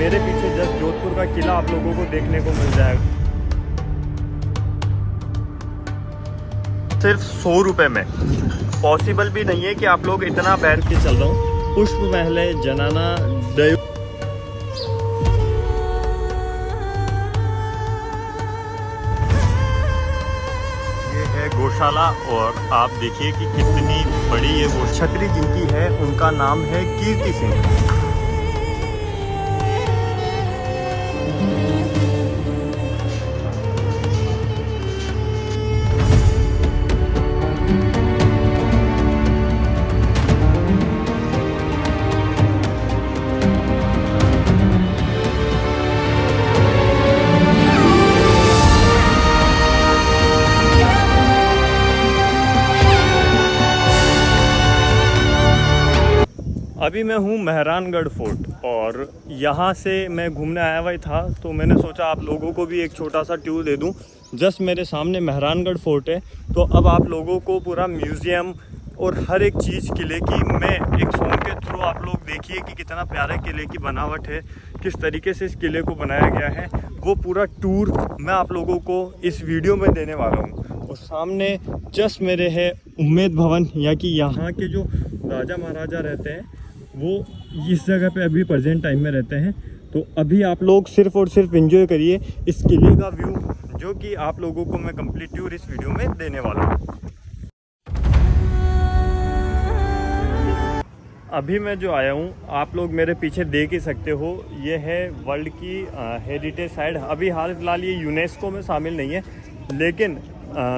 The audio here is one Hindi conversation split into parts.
मेरे पीछे जस्ट जोधपुर का किला आप लोगों को देखने को मिल जाएगा सिर्फ 100 रुपये में। पॉसिबल भी नहीं है कि आप लोग इतना बैठ के चल रहा हूँ। पुष्प महल है, जनाना दय, ये है गौशाला। और आप देखिए कि कितनी बड़ी ये छतरी जिनकी है उनका नाम है कीर्ति सिंह। अभी मैं हूँ मेहरानगढ़ फोर्ट और यहाँ से मैं घूमने आया हुआ ही था, तो मैंने सोचा आप लोगों को भी एक छोटा सा टूर दे दूँ। जस्ट मेरे सामने मेहरानगढ़ फोर्ट है, तो अब आप लोगों को पूरा म्यूज़ियम और हर एक चीज़ किले की मैं एक सॉन्ग के थ्रू आप लोग देखिए कि कितना प्यारे किले की बनावट है, किस तरीके से इस किले को बनाया गया है, वो पूरा टूर मैं आप लोगों को इस वीडियो में देने वाला हूँ। और सामने जस्ट मेरे है उम्मेद भवन, या कि यहाँ के जो राजा महाराजा रहते हैं वो इस जगह पे अभी प्रेजेंट टाइम में रहते हैं। तो अभी आप लोग सिर्फ और सिर्फ एंजॉय करिए इस किले का व्यू, जो कि आप लोगों को मैं कंप्लीट टूर इस वीडियो में देने वाला हूँ। अभी मैं जो आया हूँ, आप लोग मेरे पीछे देख ही सकते हो, ये है वर्ल्ड की हेरिटेज साइट। अभी हाल फिलहाल ये यूनेस्को में शामिल नहीं है, लेकिन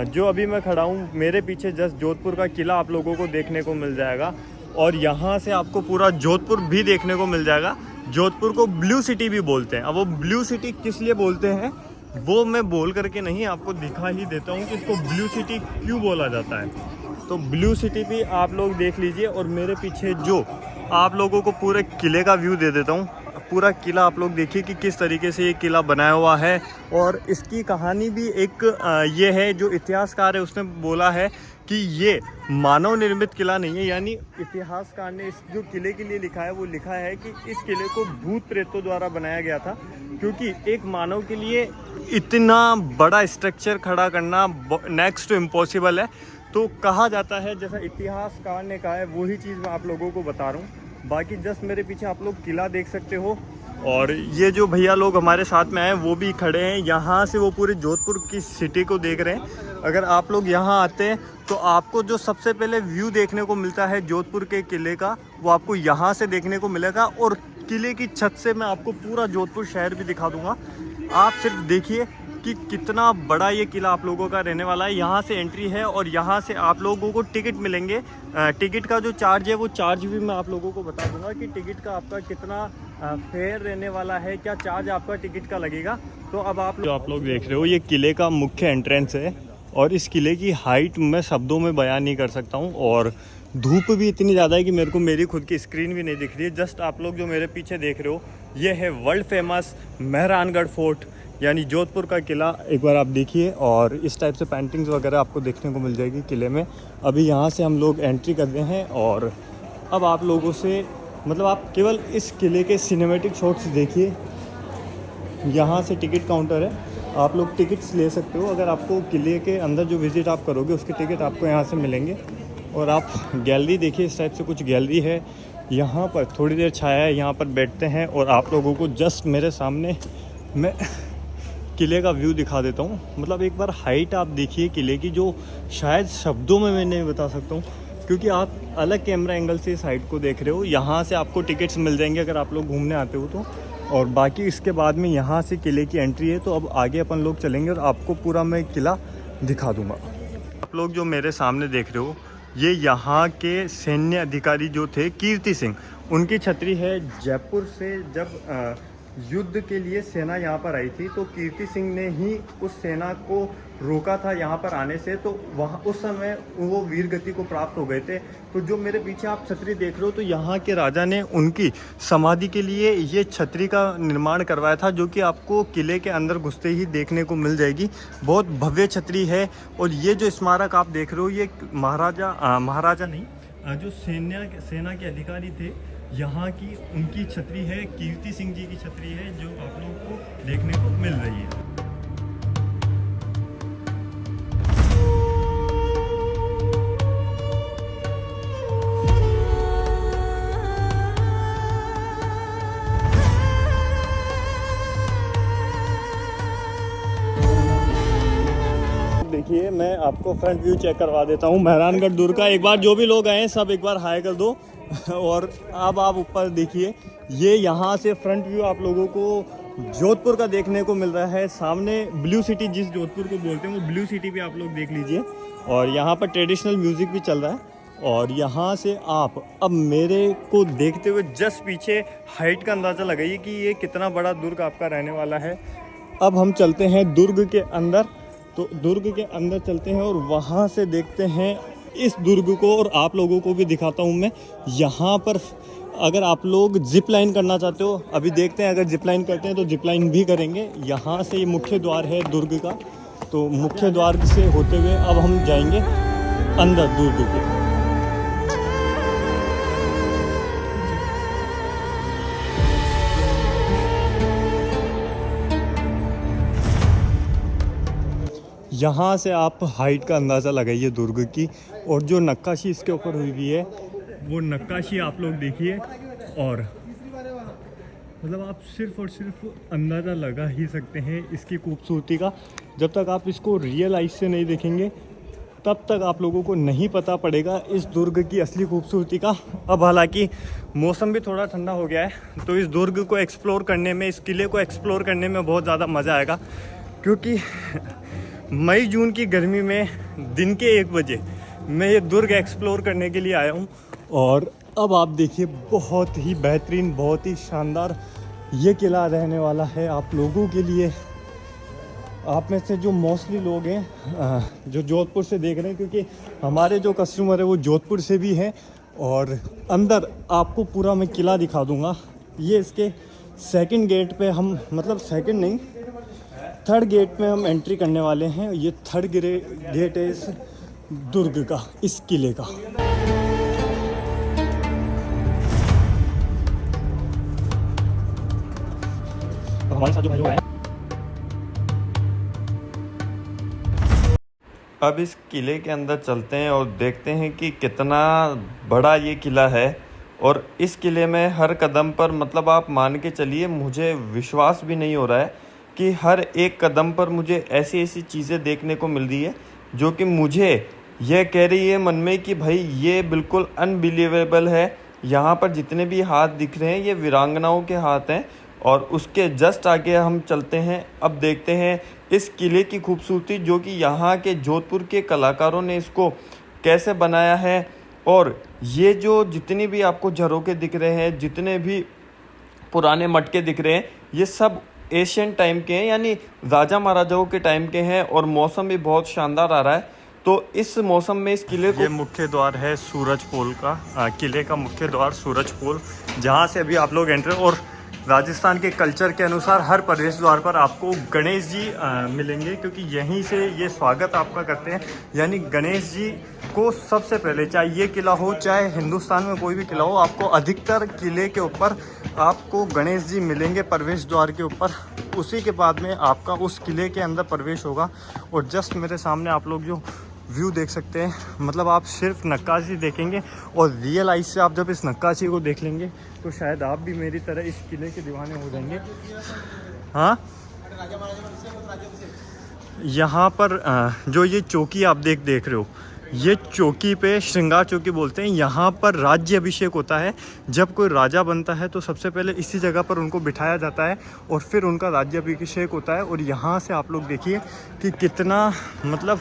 जो अभी मैं खड़ा हूँ मेरे पीछे जस्ट जोधपुर का किला आप लोगों को देखने को मिल जाएगा। और यहाँ से आपको पूरा जोधपुर भी देखने को मिल जाएगा। जोधपुर को ब्लू सिटी भी बोलते हैं। अब वो ब्लू सिटी किस लिए बोलते हैं वो मैं बोल करके नहीं, आपको दिखा ही देता हूँ कि इसको ब्लू सिटी क्यों बोला जाता है। तो ब्लू सिटी भी आप लोग देख लीजिए। और मेरे पीछे जो आप लोगों को पूरे किले का व्यू दे देता हूँ। पूरा किला आप लोग देखिए कि किस तरीके से ये किला बनाया हुआ है। और इसकी कहानी भी एक ये है, जो इतिहासकार है उसने बोला है कि ये मानव निर्मित किला नहीं है। यानी इतिहासकार ने इस जो किले के लिए लिखा है वो लिखा है कि इस किले को भूत प्रेतों द्वारा बनाया गया था, क्योंकि एक मानव के लिए इतना बड़ा स्ट्रक्चर खड़ा करना नेक्स्ट टू इम्पॉसिबल है। तो कहा जाता है, जैसा इतिहासकार ने कहा है वही चीज़ मैं आप लोगों को बता रहा हूँ। बाकी जस्ट मेरे पीछे आप लोग किला देख सकते हो। और ये जो भैया लोग हमारे साथ में आए वो भी खड़े हैं। यहाँ से वो पूरे जोधपुर की सिटी को देख रहे हैं। अगर आप लोग यहाँ आते हैं तो आपको जो सबसे पहले व्यू देखने को मिलता है जोधपुर के किले का, वो आपको यहाँ से देखने को मिलेगा। और किले की छत से मैं आपको पूरा जोधपुर शहर भी दिखा दूँगा। आप सिर्फ देखिए कि कितना बड़ा ये किला आप लोगों का रहने वाला है। यहाँ से एंट्री है और यहाँ से आप लोगों को टिकट मिलेंगे। टिकट का जो चार्ज है वो चार्ज भी मैं आप लोगों को बता दूंगा कि टिकट का आपका कितना फेयर रहने वाला है, क्या चार्ज आपका टिकट का लगेगा। तो अब जो आप लोग देख रहे हो ये किले का मुख्य एंट्रेंस है। और इस किले की हाइट मैं शब्दों में बयान नहीं कर सकता हूँ। और धूप भी इतनी ज़्यादा है कि मेरे को मेरी खुद की स्क्रीन भी नहीं दिख रही है। जस्ट आप लोग जो मेरे पीछे देख रहे हो ये है वर्ल्ड फेमस मेहरानगढ़ फोर्ट, यानी जोधपुर का किला। एक बार आप देखिए। और इस टाइप से पेंटिंग्स वगैरह आपको देखने को मिल जाएगी किले में। अभी यहाँ से हम लोग एंट्री कर रहे हैं और अब आप लोगों से मतलब आप केवल इस किले के सिनेमैटिक शॉट्स देखिए। यहाँ से टिकट काउंटर है, आप लोग टिकट्स ले सकते हो। अगर आपको किले के अंदर जो विज़िट आप करोगे उसके टिकट आपको यहाँ से मिलेंगे। और आप गैलरी देखिए, इस टाइप से कुछ गैलरी है। यहाँ पर थोड़ी देर छाया है, यहाँ पर बैठते हैं। और आप लोगों को जस्ट मेरे सामने मैं किले का व्यू दिखा देता हूँ। मतलब एक बार हाइट आप देखिए किले की, जो शायद शब्दों में मैं नहीं बता सकता हूँ, क्योंकि आप अलग कैमरा एंगल से इस हाइट को देख रहे हो। यहाँ से आपको टिकट्स मिल जाएंगे अगर आप लोग घूमने आते हो तो। और बाकी इसके बाद में यहाँ से किले की एंट्री है। तो अब आगे अपन लोग चलेंगे और आपको पूरा मैं किला दिखा दूँगा। आप लोग जो मेरे सामने देख रहे हो ये यहाँ के सैन्य अधिकारी जो थे कीर्ति सिंह, उनकी छतरी है। जयपुर से जब युद्ध के लिए सेना यहाँ पर आई थी तो कीर्ति सिंह ने ही उस सेना को रोका था यहाँ पर आने से। तो वहाँ उस समय वो वीर गति को प्राप्त हो गए थे। तो जो मेरे पीछे आप छतरी देख रहे हो, तो यहाँ के राजा ने उनकी समाधि के लिए ये छतरी का निर्माण करवाया था, जो कि आपको किले के अंदर घुसते ही देखने को मिल जाएगी। बहुत भव्य छतरी है। और ये जो स्मारक आप देख रहे हो ये महाराजा नहीं, जो सेना के अधिकारी थे यहाँ की उनकी छतरी है, कीर्ति सिंह जी की छतरी है, जो आप लोगों को देखने को मिल रही है। देखिए मैं आपको फ्रंट व्यू चेक करवा देता हूँ मेहरानगढ़ दुर्ग का। एक बार जो भी लोग आए सब एक बार हाई कर दो। और अब आप ऊपर देखिए, ये यहाँ से फ्रंट व्यू आप लोगों को जोधपुर का देखने को मिल रहा है। सामने ब्लू सिटी, जिस जोधपुर को बोलते हैं वो ब्लू सिटी भी आप लोग देख लीजिए। और यहाँ पर ट्रेडिशनल म्यूज़िक भी चल रहा है। और यहाँ से आप अब मेरे को देखते हुए जस्ट पीछे हाइट का अंदाज़ा लगाइए कि ये कितना बड़ा दुर्ग आपका रहने वाला है। अब हम चलते हैं दुर्ग के अंदर, तो दुर्ग के अंदर चलते हैं और वहाँ से देखते हैं इस दुर्ग को। और आप लोगों को भी दिखाता हूँ मैं यहाँ पर, अगर आप लोग जिप लाइन करना चाहते हो, अभी देखते हैं अगर जिप लाइन करते हैं तो जिप लाइन भी करेंगे। यहाँ से ये मुख्य द्वार है दुर्ग का, तो मुख्य द्वार से होते हुए अब हम जाएंगे अंदर दुर्ग के। यहाँ से आप हाइट का अंदाज़ा लगाइए दुर्ग की। और जो नक्काशी इसके ऊपर हुई हुई है वो नक्काशी आप लोग देखिए। और मतलब आप सिर्फ और सिर्फ अंदाज़ा लगा ही सकते हैं इसकी खूबसूरती का। जब तक आप इसको रियल आइज से नहीं देखेंगे तब तक आप लोगों को नहीं पता पड़ेगा इस दुर्ग की असली खूबसूरती का। अब हालांकि मौसम भी थोड़ा ठंडा हो गया है, तो इस दुर्ग को एक्सप्लोर करने में, इस किले को एक्सप्लोर करने में बहुत ज़्यादा मज़ा आएगा। क्योंकि मई जून की गर्मी में दिन के 1 बजे मैं ये दुर्ग एक्सप्लोर करने के लिए आया हूँ। और अब आप देखिए, बहुत ही बेहतरीन, बहुत ही शानदार ये किला रहने वाला है आप लोगों के लिए। आप में से जो मोस्टली लोग हैं जो जोधपुर से देख रहे हैं, क्योंकि हमारे जो कस्टमर है वो जोधपुर से भी हैं। और अंदर आपको पूरा मैं किला दिखा दूँगा। ये इसके सेकंड गेट पे हम, मतलब सेकंड नहीं, थर्ड गेट में हम एंट्री करने वाले हैं। ये थर्ड गेट है इस दुर्ग का, इस किले का। हमारे साथ जो भाई हैं, अब इस किले के अंदर चलते हैं और देखते हैं कि कितना बड़ा ये किला है। और इस किले में हर कदम पर, मतलब आप मान के चलिए, मुझे विश्वास भी नहीं हो रहा है कि हर एक कदम पर मुझे ऐसी ऐसी चीज़ें देखने को मिल रही है जो कि मुझे यह कह रही है मन में कि भाई ये बिल्कुल अनबिलीवेबल है। यहाँ पर जितने भी हाथ दिख रहे हैं ये वीरांगनाओं के हाथ हैं। और उसके जस्ट आगे हम चलते हैं, अब देखते हैं इस किले की खूबसूरती, जो कि यहाँ के जोधपुर के कलाकारों ने इसको कैसे बनाया है। और ये जो जितनी भी आपको झरोखे दिख रहे हैं, जितने भी पुराने मटके दिख रहे हैं, ये सब एशियन टाइम के हैं, यानी राजा महाराजाओं के टाइम के हैं। और मौसम भी बहुत शानदार आ रहा है। तो इस मौसम में इस किले को, ये मुख्य द्वार है सूरज पोल का, किले का मुख्य द्वार सूरज पोल, जहाँ से अभी आप लोग एंटर। और राजस्थान के कल्चर के अनुसार हर प्रवेश द्वार पर आपको गणेश जी मिलेंगे, क्योंकि यहीं से ये स्वागत आपका करते हैं। यानी गणेश जी को सबसे पहले, चाहे ये किला हो चाहे हिंदुस्तान में कोई भी किला हो, आपको अधिकतर किले के ऊपर आपको गणेश जी मिलेंगे प्रवेश द्वार के ऊपर। उसी के बाद में आपका उस किले के अंदर प्रवेश होगा। और जस्ट मेरे सामने आप लोग जो व्यू देख सकते हैं, मतलब आप सिर्फ नक्काशी देखेंगे और रियल आइज से आप जब इस नक्काशी को देख लेंगे तो शायद आप भी मेरी तरह इस किले के दीवाने हो जाएंगे। हाँ, यहाँ पर जो ये चौकी आप देख रहे हो, ये चौकी पे श्रृंगार चौकी बोलते हैं। यहाँ पर राज्य अभिषेक होता है। जब कोई राजा बनता है तो सबसे पहले इसी जगह पर उनको बिठाया जाता है और फिर उनका राज्य अभिषेक होता है। और यहाँ से आप लोग देखिए कि कितना, मतलब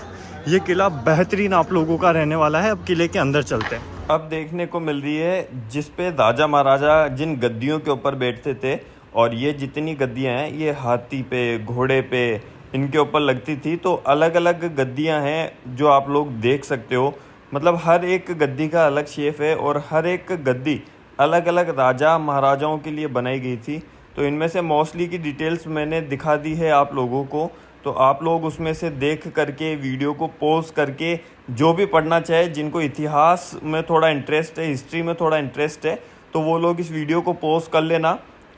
ये किला बेहतरीन आप लोगों का रहने वाला है। अब किले के अंदर चलते हैं। अब देखने को मिल रही है जिस पे राजा महाराजा जिन गद्दियों के ऊपर बैठते थे, और ये जितनी गद्दियाँ हैं ये हाथी पे, घोड़े पे, इनके ऊपर लगती थी। तो अलग अलग गद्दियाँ हैं जो आप लोग देख सकते हो। मतलब हर एक गद्दी का अलग शेप है और हर एक गद्दी अलग अलग राजा महाराजाओं के लिए बनाई गई थी। तो इनमें से मोस्टली की डिटेल्स मैंने दिखा दी है आप लोगों को। तो आप लोग उसमें से देख करके, वीडियो को पॉज करके, जो भी पढ़ना चाहे, जिनको इतिहास में थोड़ा इंटरेस्ट है, हिस्ट्री में थोड़ा इंटरेस्ट है, तो तो वो लोग इस वीडियो को पॉज कर लेना,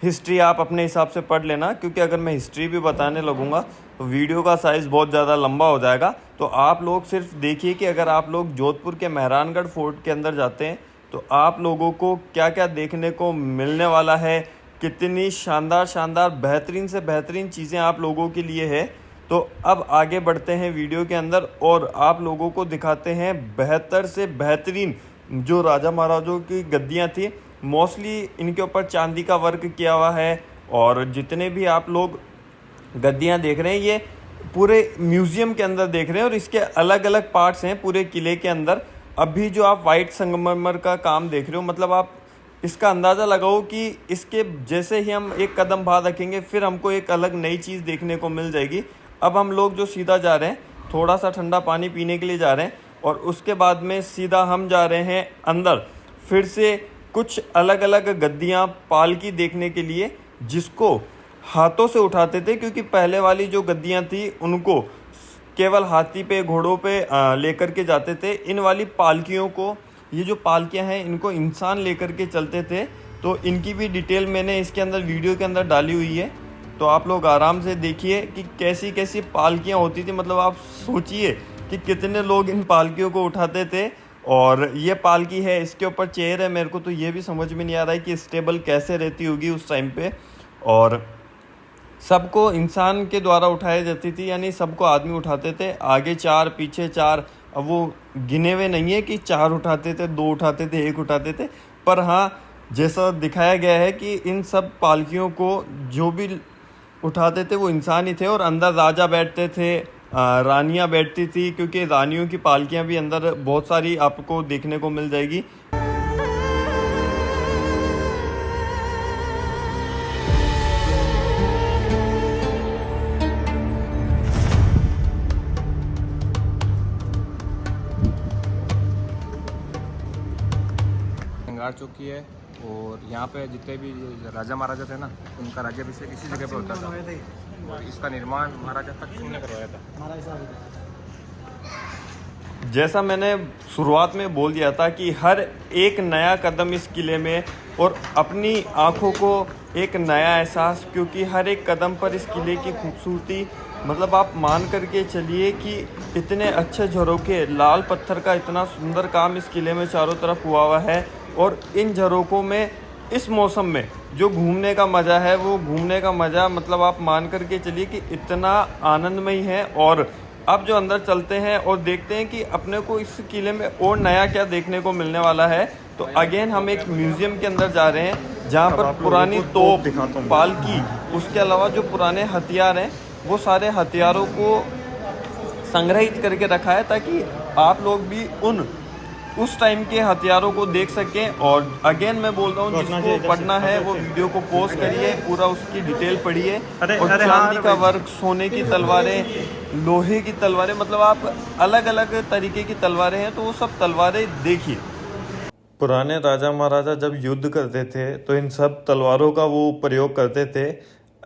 हिस्ट्री आप अपने हिसाब से पढ़ लेना, क्योंकि अगर मैं हिस्ट्री भी बताने लगूंगा तो वीडियो का साइज़ बहुत ज़्यादा लंबा हो जाएगा। तो आप लोग सिर्फ देखिए कि अगर आप लोग जोधपुर के मेहरानगढ़ फोर्ट के अंदर जाते हैं तो आप लोगों को क्या क्या देखने को मिलने वाला है, कितनी शानदार शानदार बेहतरीन से बेहतरीन चीज़ें आप लोगों के लिए है। तो अब आगे बढ़ते हैं वीडियो के अंदर और आप लोगों को दिखाते हैं बेहतर से बेहतरीन जो राजा महाराजों की गद्दियाँ थी। मोस्टली इनके ऊपर चांदी का वर्क किया हुआ है और जितने भी आप लोग गद्दियाँ देख रहे हैं ये पूरे म्यूज़ियम के अंदर देख रहे हैं और इसके अलग अलग पार्ट्स हैं पूरे किले के अंदर। अभी जो आप वाइट संगमरमर का काम देख रहे हो, मतलब आप इसका अंदाज़ा लगाओ कि इसके जैसे ही हम एक कदम बाहर रखेंगे फिर हमको एक अलग नई चीज़ देखने को मिल जाएगी। अब हम लोग जो सीधा जा रहे हैं, थोड़ा सा ठंडा पानी पीने के लिए जा रहे हैं और उसके बाद में सीधा हम जा रहे हैं अंदर फिर से कुछ अलग अलग गद्दियाँ पालकी देखने के लिए, जिसको हाथों से उठाते थे, क्योंकि पहले वाली जो गद्दियाँ थी उनको केवल हाथी पे घोड़ों पे लेकर के जाते थे। इन वाली पालकियों को, ये जो पालकियाँ हैं इनको इंसान लेकर के चलते थे। तो इनकी भी डिटेल मैंने इसके अंदर वीडियो के अंदर डाली हुई है, तो आप लोग आराम से देखिए कि कैसी कैसी पालकियाँ होती थी। मतलब आप सोचिए कि कितने लोग इन पालकियों को उठाते थे। और ये पालकी है, इसके ऊपर चेयर है। मेरे को तो ये भी समझ में नहीं आ रहा है कि स्टेबल कैसे रहती होगी उस टाइम पे। और सबको इंसान के द्वारा उठाई जाती थी, यानी सबको आदमी उठाते थे, आगे 4 पीछे 4। अब वो गिने हुए नहीं है कि 4 उठाते थे, 2 उठाते थे, 1 उठाते थे, पर हाँ जैसा दिखाया गया है कि इन सब पालकियों को जो भी उठाते थे वो इंसान ही थे। और अंदर राजा बैठते थे, रानियां बैठती थी, क्योंकि रानियों की पालकियां भी अंदर बहुत सारी आपको देखने को मिल जाएगी। श्रृंगार चौकी है और यहाँ पे जितने भी राजा महाराजा थे ना, उनका राज्याभिषेक इसी जगह पे होता था और इसका निर्माण महाराजा तक सिंह ने करवाया था। जैसा मैंने शुरुआत में बोल दिया था कि हर एक नया कदम इस किले में और अपनी आँखों को एक नया एहसास, क्योंकि हर एक कदम पर इस किले की खूबसूरती, मतलब आप मान करके चलिए कि इतने अच्छे झरोखे, लाल पत्थर का इतना सुंदर काम इस किले में चारों तरफ हुआ हुआ है। और इन झरोकों में इस मौसम में जो घूमने का मज़ा है, वो घूमने का मज़ा मतलब आप मान करके चलिए कि इतना आनंदमयी है। और अब जो अंदर चलते हैं और देखते हैं कि अपने को इस किले में और नया क्या देखने को मिलने वाला है। तो अगेन हम एक म्यूज़ियम के अंदर जा रहे हैं जहाँ पर पुरानी तोप, पालकी, उसके अलावा जो पुराने हथियार हैं वो सारे हथियारों को संग्रहित करके रखा है, ताकि आप लोग भी उस टाइम के हथियारों को देख सकें। और अगेन मैं बोल रहा हूँ, जिसको पढ़ना है वो वीडियो को पॉज करिए, पूरा उसकी डिटेल पढ़िए। और चांदी का वर्क, सोने की तलवारें, लोहे की तलवारें, मतलब आप अलग अलग तरीके की तलवारें हैं, तो वो सब तलवारें देखिए। पुराने राजा महाराजा जब युद्ध करते थे तो इन सब तलवारों का वो प्रयोग करते थे।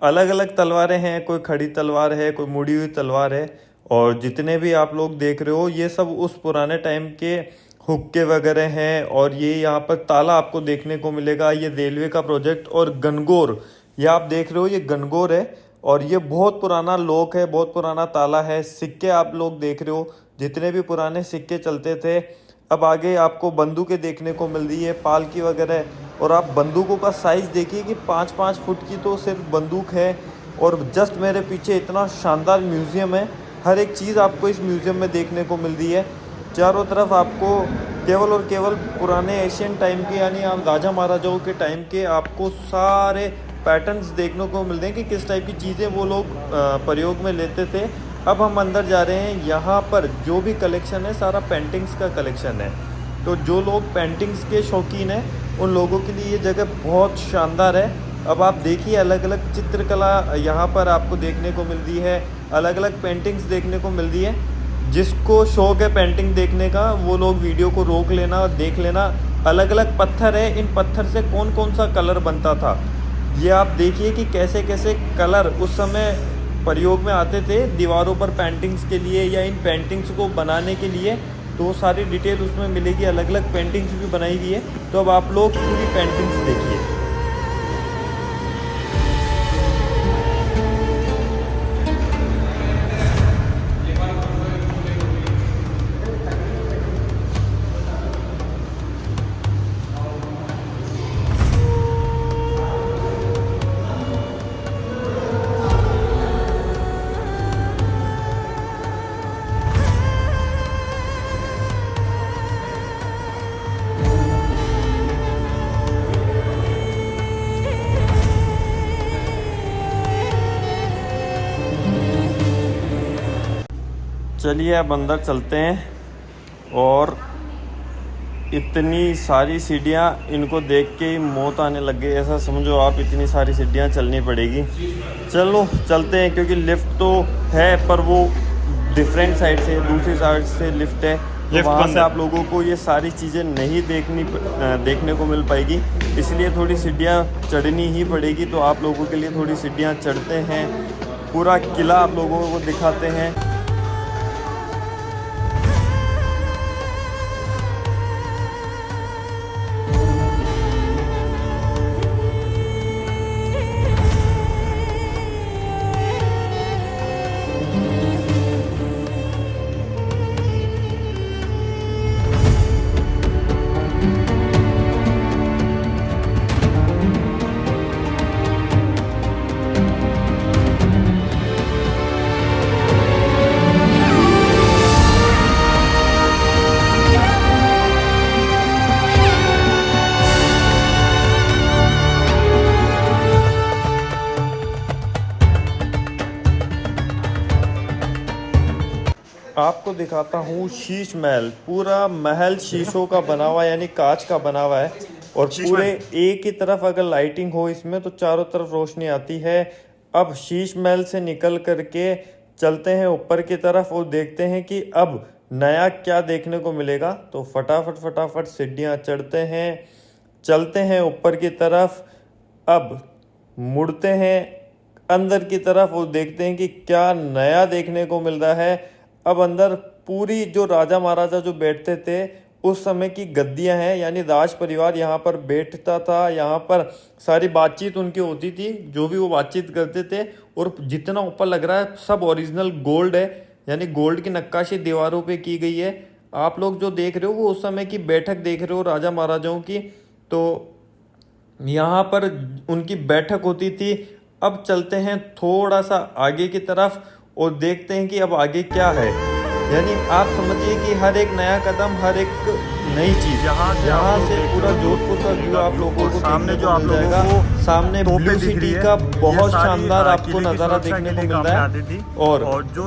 अलग अलग तलवारें हैं, कोई खड़ी तलवार है, कोई मुड़ी हुई तलवार है। और जितने भी आप लोग देख रहे हो ये सब उस पुराने टाइम के हुक्के वगैरह हैं। और ये यहाँ पर ताला आपको देखने को मिलेगा, ये रेलवे का प्रोजेक्ट। और गनगौर, ये आप देख रहे हो, ये गनगौर है और ये बहुत पुराना लॉक है, बहुत पुराना ताला है। सिक्के आप लोग देख रहे हो, जितने भी पुराने सिक्के चलते थे। अब आगे आपको बंदूकें देखने को मिल रही है, पालकी वगैरह। और आप बंदूकों का साइज़ देखिए कि 5-5 फुट की तो सिर्फ बंदूक है। और जस्ट मेरे पीछे इतना शानदार म्यूज़ियम है, हर एक चीज़ आपको इस म्यूज़ियम में देखने को मिल रही है। चारों तरफ आपको केवल और केवल पुराने एशियन टाइम के, यानी आप राजा महाराजाओं के टाइम के आपको सारे पैटर्न्स देखने को मिलते हैं कि किस टाइप की चीज़ें वो लोग प्रयोग में लेते थे। अब हम अंदर जा रहे हैं, यहाँ पर जो भी कलेक्शन है सारा पेंटिंग्स का कलेक्शन है। तो जो लोग पेंटिंग्स के शौकीन हैं उन लोगों के लिए ये जगह बहुत शानदार है। अब आप देखिए अलग अलग चित्रकला यहाँ पर आपको देखने को मिल रही है, अलग अलग पेंटिंग्स देखने को मिल रही है। जिसको शौक है पेंटिंग देखने का वो लोग वीडियो को रोक लेना और देख लेना। अलग अलग पत्थर है, इन पत्थर से कौन कौन सा कलर बनता था ये आप देखिए कि कैसे कैसे कलर उस समय प्रयोग में आते थे दीवारों पर पेंटिंग्स के लिए या इन पेंटिंग्स को बनाने के लिए। तो सारी डिटेल उसमें मिलेगी, अलग अलग पेंटिंग्स भी बनाई गई है। तो अब आप लोग पूरी पेंटिंग्स देखिए। चलिए अब अंदर चलते हैं। और इतनी सारी सीढ़ियाँ, इनको देख के ही मौत आने लग गई, ऐसा समझो आप। इतनी सारी सीढ़ियाँ चलनी पड़ेगी। चलो चलते हैं, क्योंकि लिफ्ट तो है पर वो डिफरेंट साइड से, दूसरी साइड से लिफ्ट है, तो वहाँ से आप लोगों को ये सारी चीज़ें नहीं देखने को मिल पाएगी। इसलिए थोड़ी सीढ़ियाँ चढ़नी ही पड़ेगी। तो आप लोगों के लिए थोड़ी सीढ़ियाँ चढ़ते हैं, पूरा किला आप लोगों को दिखाते हैं। आपको दिखाता हूँ शीश महल। पूरा महल शीशों का बना हुआ है, यानी कांच का बना हुआ है। और पूरे एक ही तरफ अगर लाइटिंग हो इसमें तो चारों तरफ रोशनी आती है। अब शीश महल से निकल करके चलते हैं ऊपर की तरफ और देखते हैं कि अब नया क्या देखने को मिलेगा। तो फटाफट सीढ़ियाँ चढ़ते हैं, चलते हैं ऊपर की तरफ। अब मुड़ते हैं अंदर की तरफ और देखते हैं कि क्या नया देखने को मिल रहा है। अब अंदर पूरी जो राजा महाराजा जो बैठते थे उस समय की गद्दियां हैं, यानी राज परिवार यहाँ पर बैठता था। यहाँ पर सारी बातचीत उनकी होती थी, जो भी वो बातचीत करते थे। और जितना ऊपर लग रहा है सब ओरिजिनल गोल्ड है, यानी गोल्ड की नक्काशी दीवारों पे की गई है। आप लोग जो देख रहे हो वो उस समय की बैठक देख रहे हो राजा महाराजाओं की। तो यहाँ पर उनकी बैठक होती थी। अब चलते हैं थोड़ा सा आगे की तरफ और देखते हैं कि अब आगे क्या है। यानी आप समझिए कि हर एक नया कदम, हर एक नई चीज यहाँ से पूरा जोधपुर का व्यू आप लोगों को सामने जो आप लोगों को सामने ब्लू सिटी का बहुत शानदार आपको नज़ारा देखने को मिल रहा है। और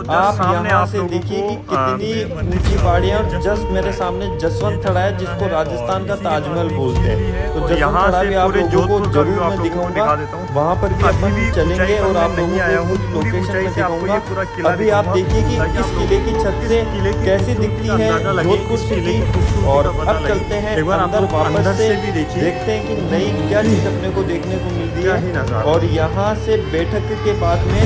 आप यहाँ से देखिए कि कितनी ऊंची पहाड़ियाँ। और जस्ट मेरे सामने जसवंत थड़ा है, जिसको राजस्थान का ताजमहल बोलते हैं। तो जसवंत थड़ा भी आप लोगों को जरूर मैं दिखाऊंगा, वहाँ पर भी अपन चलेंगे और आप लोगों को लोकेशन में दिखाऊंगा। अभी आप देखिए कि इस किले की छत से कैसी दिखती है जोधपुर सिटी। और अब चलते हैं अंदर वापस से, देखते हैं कि नई क्या चीज अपने को देखने को मिलती है। और यहाँ से बैठक के बाद में,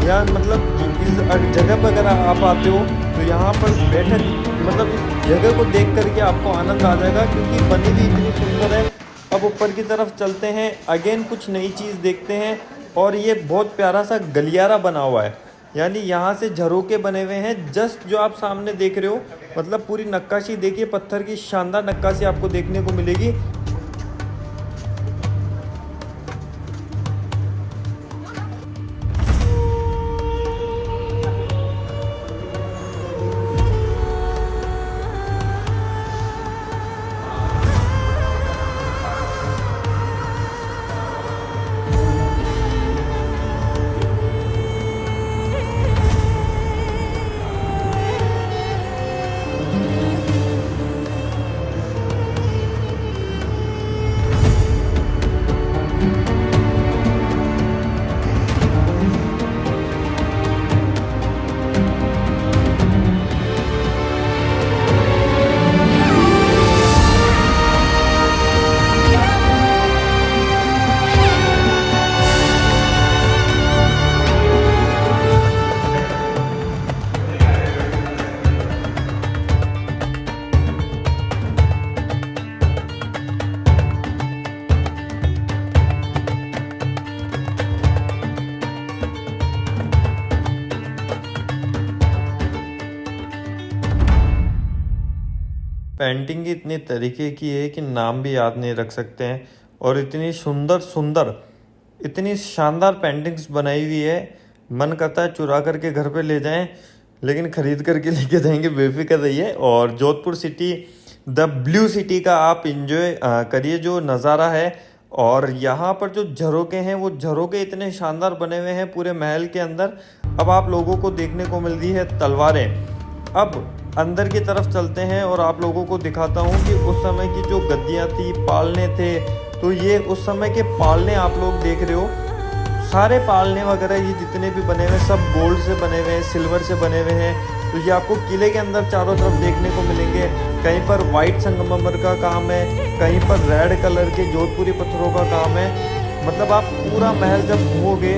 या मतलब इस जगह पर अगर आप आते हो तो यहाँ पर बैठक, मतलब इस जगह को देख करके आपको आनंद आ जाएगा, क्योंकि बनी भी इतनी सुंदर है। अब ऊपर की तरफ चलते हैं, अगेन कुछ नई चीज़ देखते हैं। और ये बहुत प्यारा सा गलियारा बना हुआ है, यानी यहाँ से झरोके बने हुए हैं। जस्ट जो आप सामने देख रहे हो, मतलब पूरी नक्काशी देखिए, पत्थर की शानदार नक्काशी आपको देखने को मिलेगी। पेंटिंग इतनी तरीके की है कि नाम भी याद नहीं रख सकते हैं। और इतनी सुंदर सुंदर, इतनी शानदार पेंटिंग्स बनाई हुई है, मन करता है चुरा करके घर पे ले जाएं, लेकिन ख़रीद करके लेके जाएंगे, बेफिक्र रहिए। और Jodhpur city, the blue city का आप इंजॉय करिए जो नज़ारा है। और यहाँ पर जो झरोके हैं, वो झरोके इतने शानदार बने हुए हैं पूरे महल के अंदर। अब आप लोगों को देखने को मिल रही है तलवारें। अब अंदर की तरफ चलते हैं और आप लोगों को दिखाता हूँ कि उस समय की जो गद्दियाँ थी, पालने थे, तो ये उस समय के पालने आप लोग देख रहे हो। सारे पालने वगैरह ये जितने भी बने हुए हैं सब गोल्ड से बने हुए हैं, सिल्वर से बने हुए हैं। तो ये आपको किले के अंदर चारों तरफ देखने को मिलेंगे। कहीं पर वाइट संगमरमर का काम है, कहीं पर रेड कलर के जोधपुरी पत्थरों का काम है। मतलब आप पूरा महल जब घूमोगे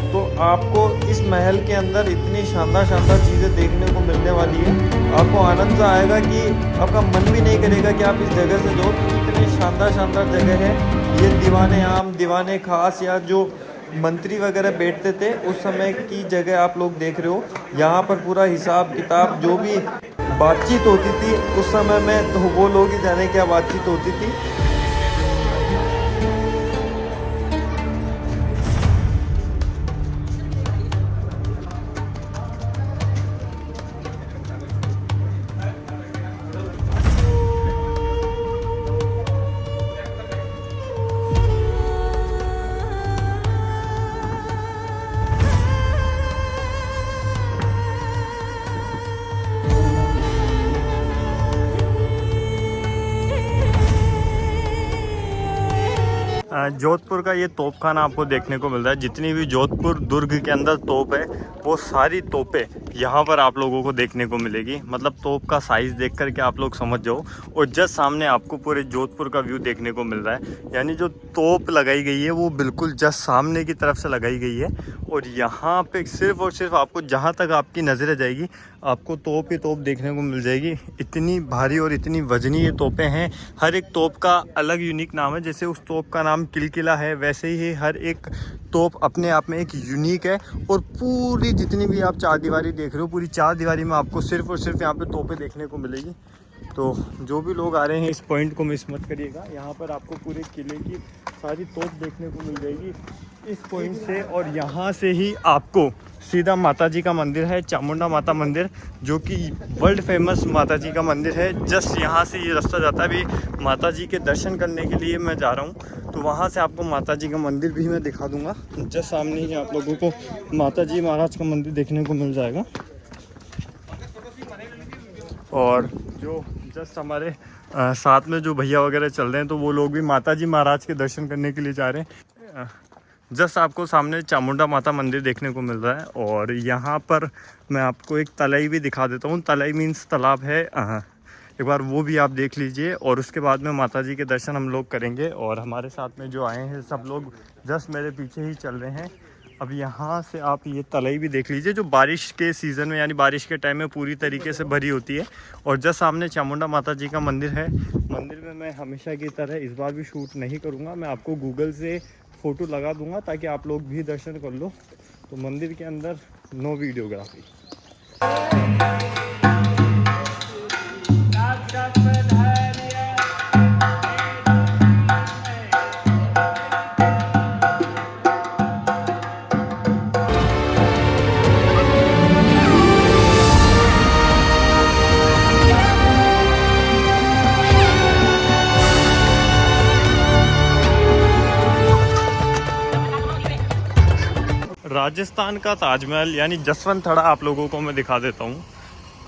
तो आपको इस महल के अंदर इतनी शानदार शानदार चीज़ें देखने को मिलने वाली है। आपको आनंद सा आएगा कि आपका मन भी नहीं करेगा कि आप इस जगह से जाओ, इतनी शानदार शानदार जगह है ये। दीवाने आम, दीवाने खास, या जो मंत्री वगैरह बैठते थे उस समय की जगह आप लोग देख रहे हो। यहाँ पर पूरा हिसाब किताब, जो भी बातचीत होती थी उस समय में, तो वो लोग ही जाने क्या बातचीत होती थी। जोधपुर का ये तोप खाना आपको देखने को मिल रहा है। जितनी भी जोधपुर दुर्ग के अंदर तोप है, वो सारी तोपें यहाँ पर आप लोगों को देखने को मिलेगी। मतलब तोप का साइज़ देख करके आप लोग समझ जाओ। और जस्ट सामने आपको पूरे जोधपुर का व्यू देखने को मिल रहा है। यानी जो तोप लगाई गई है वो बिल्कुल जस्ट सामने की तरफ से लगाई गई है। और यहाँ पे सिर्फ और सिर्फ आपको, जहाँ तक आपकी नज़रें जाएगी, आपको तोप ही तोप देखने को मिल जाएगी। इतनी भारी और इतनी वजनी ये तोपें हैं। हर एक तोप का अलग यूनिक नाम है। जैसे उस तोप का नाम किलकिला है, वैसे ही हर एक तोप अपने आप में एक यूनिक है। और पूरी जितनी भी आप चार दीवारी देख रहे हो, पूरी चार दीवारी में आपको सिर्फ और सिर्फ यहाँ पे तोपें देखने को मिलेगी। तो जो भी लोग आ रहे हैं इस पॉइंट को मिस मत करिएगा। यहाँ पर आपको पूरे किले की सारी तोप देखने को मिल जाएगी इस पॉइंट से। और यहाँ से ही आपको सीधा माता जी का मंदिर है, चामुंडा माता मंदिर, जो कि वर्ल्ड फेमस माता जी का मंदिर है। जस्ट यहाँ से ये रास्ता जाता है। अभी माता जी के दर्शन करने के लिए मैं जा रहा हूँ, तो वहाँ से आपको माता जी का मंदिर भी मैं दिखा दूँगा। जस्ट सामने ही आप लोगों को माता जी महाराज का मंदिर देखने को मिल जाएगा। और जो जस्ट हमारे साथ में जो भैया वगैरह चल रहे हैं, तो वो लोग भी माता जी महाराज के दर्शन करने के लिए जा रहे हैं। जस्ट आपको सामने चामुंडा माता मंदिर देखने को मिल रहा है। और यहाँ पर मैं आपको एक तलाई भी दिखा देता हूँ। तलाई मीन्स तालाब है, एक बार वो भी आप देख लीजिए। और उसके बाद में माता जी के दर्शन हम लोग करेंगे। और हमारे साथ में जो आए हैं सब लोग जस्ट मेरे पीछे ही चल रहे हैं। अब यहाँ से आप ये तलाई भी देख लीजिए, जो बारिश के सीज़न में, यानी बारिश के टाइम में पूरी तरीके से भरी होती है। और जस्ट सामने चामुंडा माता जी का मंदिर है। मंदिर में मैं हमेशा की तरह इस बार भी शूट नहीं करूँगा, मैं आपको गूगल से फ़ोटो लगा दूँगा ताकि आप लोग भी दर्शन कर लो। तो मंदिर के अंदर नो वीडियोग्राफी। राजस्थान का ताजमहल यानी जसवंत थड़ा आप लोगों को मैं दिखा देता हूँ।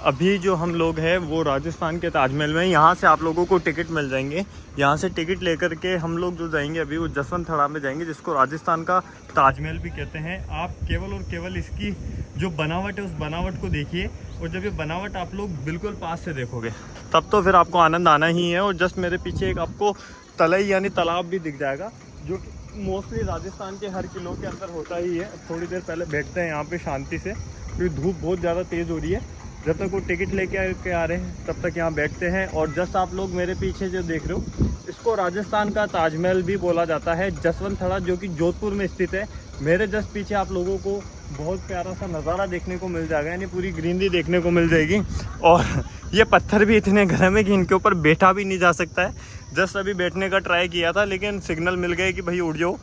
अभी जो हम लोग हैं वो राजस्थान के ताजमहल में। यहाँ से आप लोगों को टिकट मिल जाएंगे। यहाँ से टिकट लेकर के हम लोग जो जाएंगे अभी वो जसवंत थड़ा में जाएंगे, जिसको राजस्थान का ताजमहल भी कहते हैं। आप केवल और केवल इसकी जो बनावट है उस बनावट को देखिए। और जब ये बनावट आप लोग बिल्कुल पास से देखोगे तब तो फिर आपको आनंद आना ही है। और जस्ट मेरे पीछे एक आपको तलाई यानी तालाब भी दिख जाएगा, जो मोस्टली राजस्थान के हर किलों के अंदर होता ही है। थोड़ी देर पहले बैठते हैं यहाँ पे शांति से, क्योंकि धूप बहुत ज़्यादा तेज़ हो रही है। जब तक वो टिकट लेके आ रहे हैं तब तक यहाँ बैठते हैं। और जस्ट आप लोग मेरे पीछे जो देख रहे हो, इसको राजस्थान का ताजमहल भी बोला जाता है, जसवंत थड़ा, जो कि जोधपुर में स्थित है। मेरे जस्ट पीछे आप लोगों को बहुत प्यारा सा नज़ारा देखने को मिल जाएगा, यानी पूरी ग्रीनरी देखने को मिल जाएगी। और ये पत्थर भी इतने गर्म है कि इनके ऊपर बैठा भी नहीं जा सकता है। जस्ट अभी बैठने का ट्राई किया था लेकिन सिग्नल मिल गए कि भाई उठ जाओ,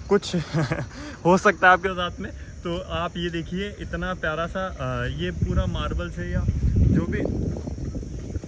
कुछ हो सकता है आपके साथ में। तो आप ये देखिए इतना प्यारा सा ये पूरा मार्बल से या जो भी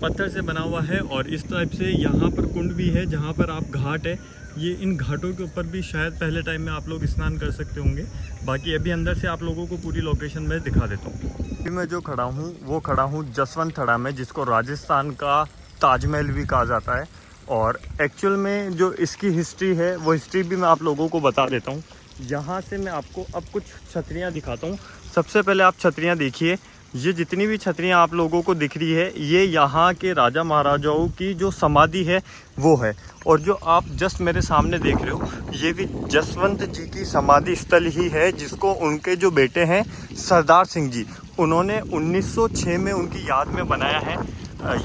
पत्थर से बना हुआ है, और इस टाइप से यहाँ पर कुंड भी है जहाँ पर आप घाट है, ये इन घाटों के ऊपर भी शायद पहले टाइम में आप लोग स्नान कर सकते होंगे। बाकी अभी अंदर से आप लोगों को पूरी लोकेशन में दिखा देता हूँ। अभी मैं जो खड़ा हूँ वो खड़ा हूँ जसवंत थड़ा में, जिसको राजस्थान का ताजमहल भी कहा जाता है। और एक्चुअल में जो इसकी हिस्ट्री है वो हिस्ट्री भी मैं आप लोगों को बता देता हूँ। यहाँ से मैं आपको अब कुछ छतरियाँ दिखाता हूँ। सबसे पहले आप छतरियाँ देखिए, ये जितनी भी छतरियाँ आप लोगों को दिख रही है ये यहाँ के राजा महाराजाओं की जो समाधि है वो है। और जो आप जस्ट मेरे सामने देख रहे हो ये भी जसवंत जी की समाधि स्थल ही है, जिसको उनके जो बेटे हैं सरदार सिंह जी, उन्होंने 1906 में उनकी याद में बनाया है।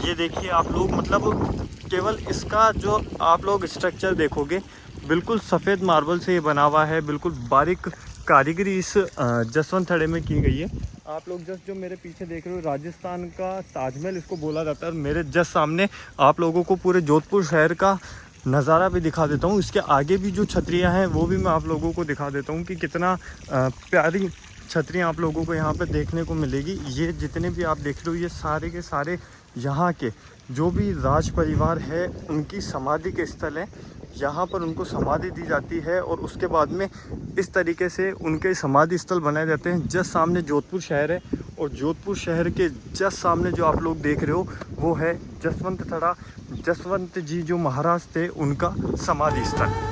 ये देखिए आप लोग, मतलब केवल इसका जो आप लोग स्ट्रक्चर देखोगे बिल्कुल सफ़ेद मार्बल से ये बना हुआ है, बिल्कुल बारीक कारीगरी इस जसवंत थड़े में की गई है। आप लोग जस्ट जो मेरे पीछे देख रहे हो राजस्थान का ताजमहल इसको बोला जाता है। और मेरे जस्ट सामने आप लोगों को पूरे जोधपुर शहर का नज़ारा भी दिखा देता हूँ। इसके आगे भी जो छतरियाँ हैं वो भी मैं आप लोगों को दिखा देता हूँ कि कितना प्यारी छतरियाँ आप लोगों को यहाँ पे देखने को मिलेगी। ये जितने भी आप देख रहे हो ये सारे के सारे यहाँ के जो भी राज परिवार है उनकी समाधि के स्थल हैं। यहाँ पर उनको समाधि दी जाती है और उसके बाद में इस तरीके से उनके समाधि स्थल बनाए जाते हैं। जस्ट सामने जोधपुर शहर है और जोधपुर शहर के जस्ट सामने जो आप लोग देख रहे हो वो है जसवंत थड़ा। जसवंत जी जो महाराज थे उनका समाधि स्थल।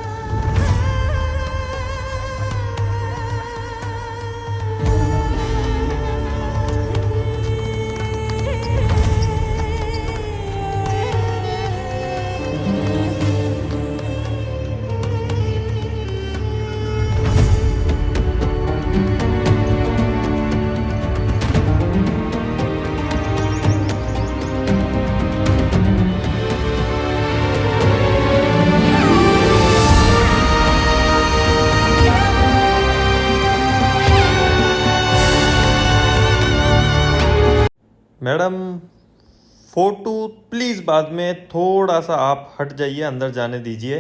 मैडम फ़ोटो प्लीज़ बाद में थोड़ा सा आप हट जाइए, अंदर जाने दीजिए।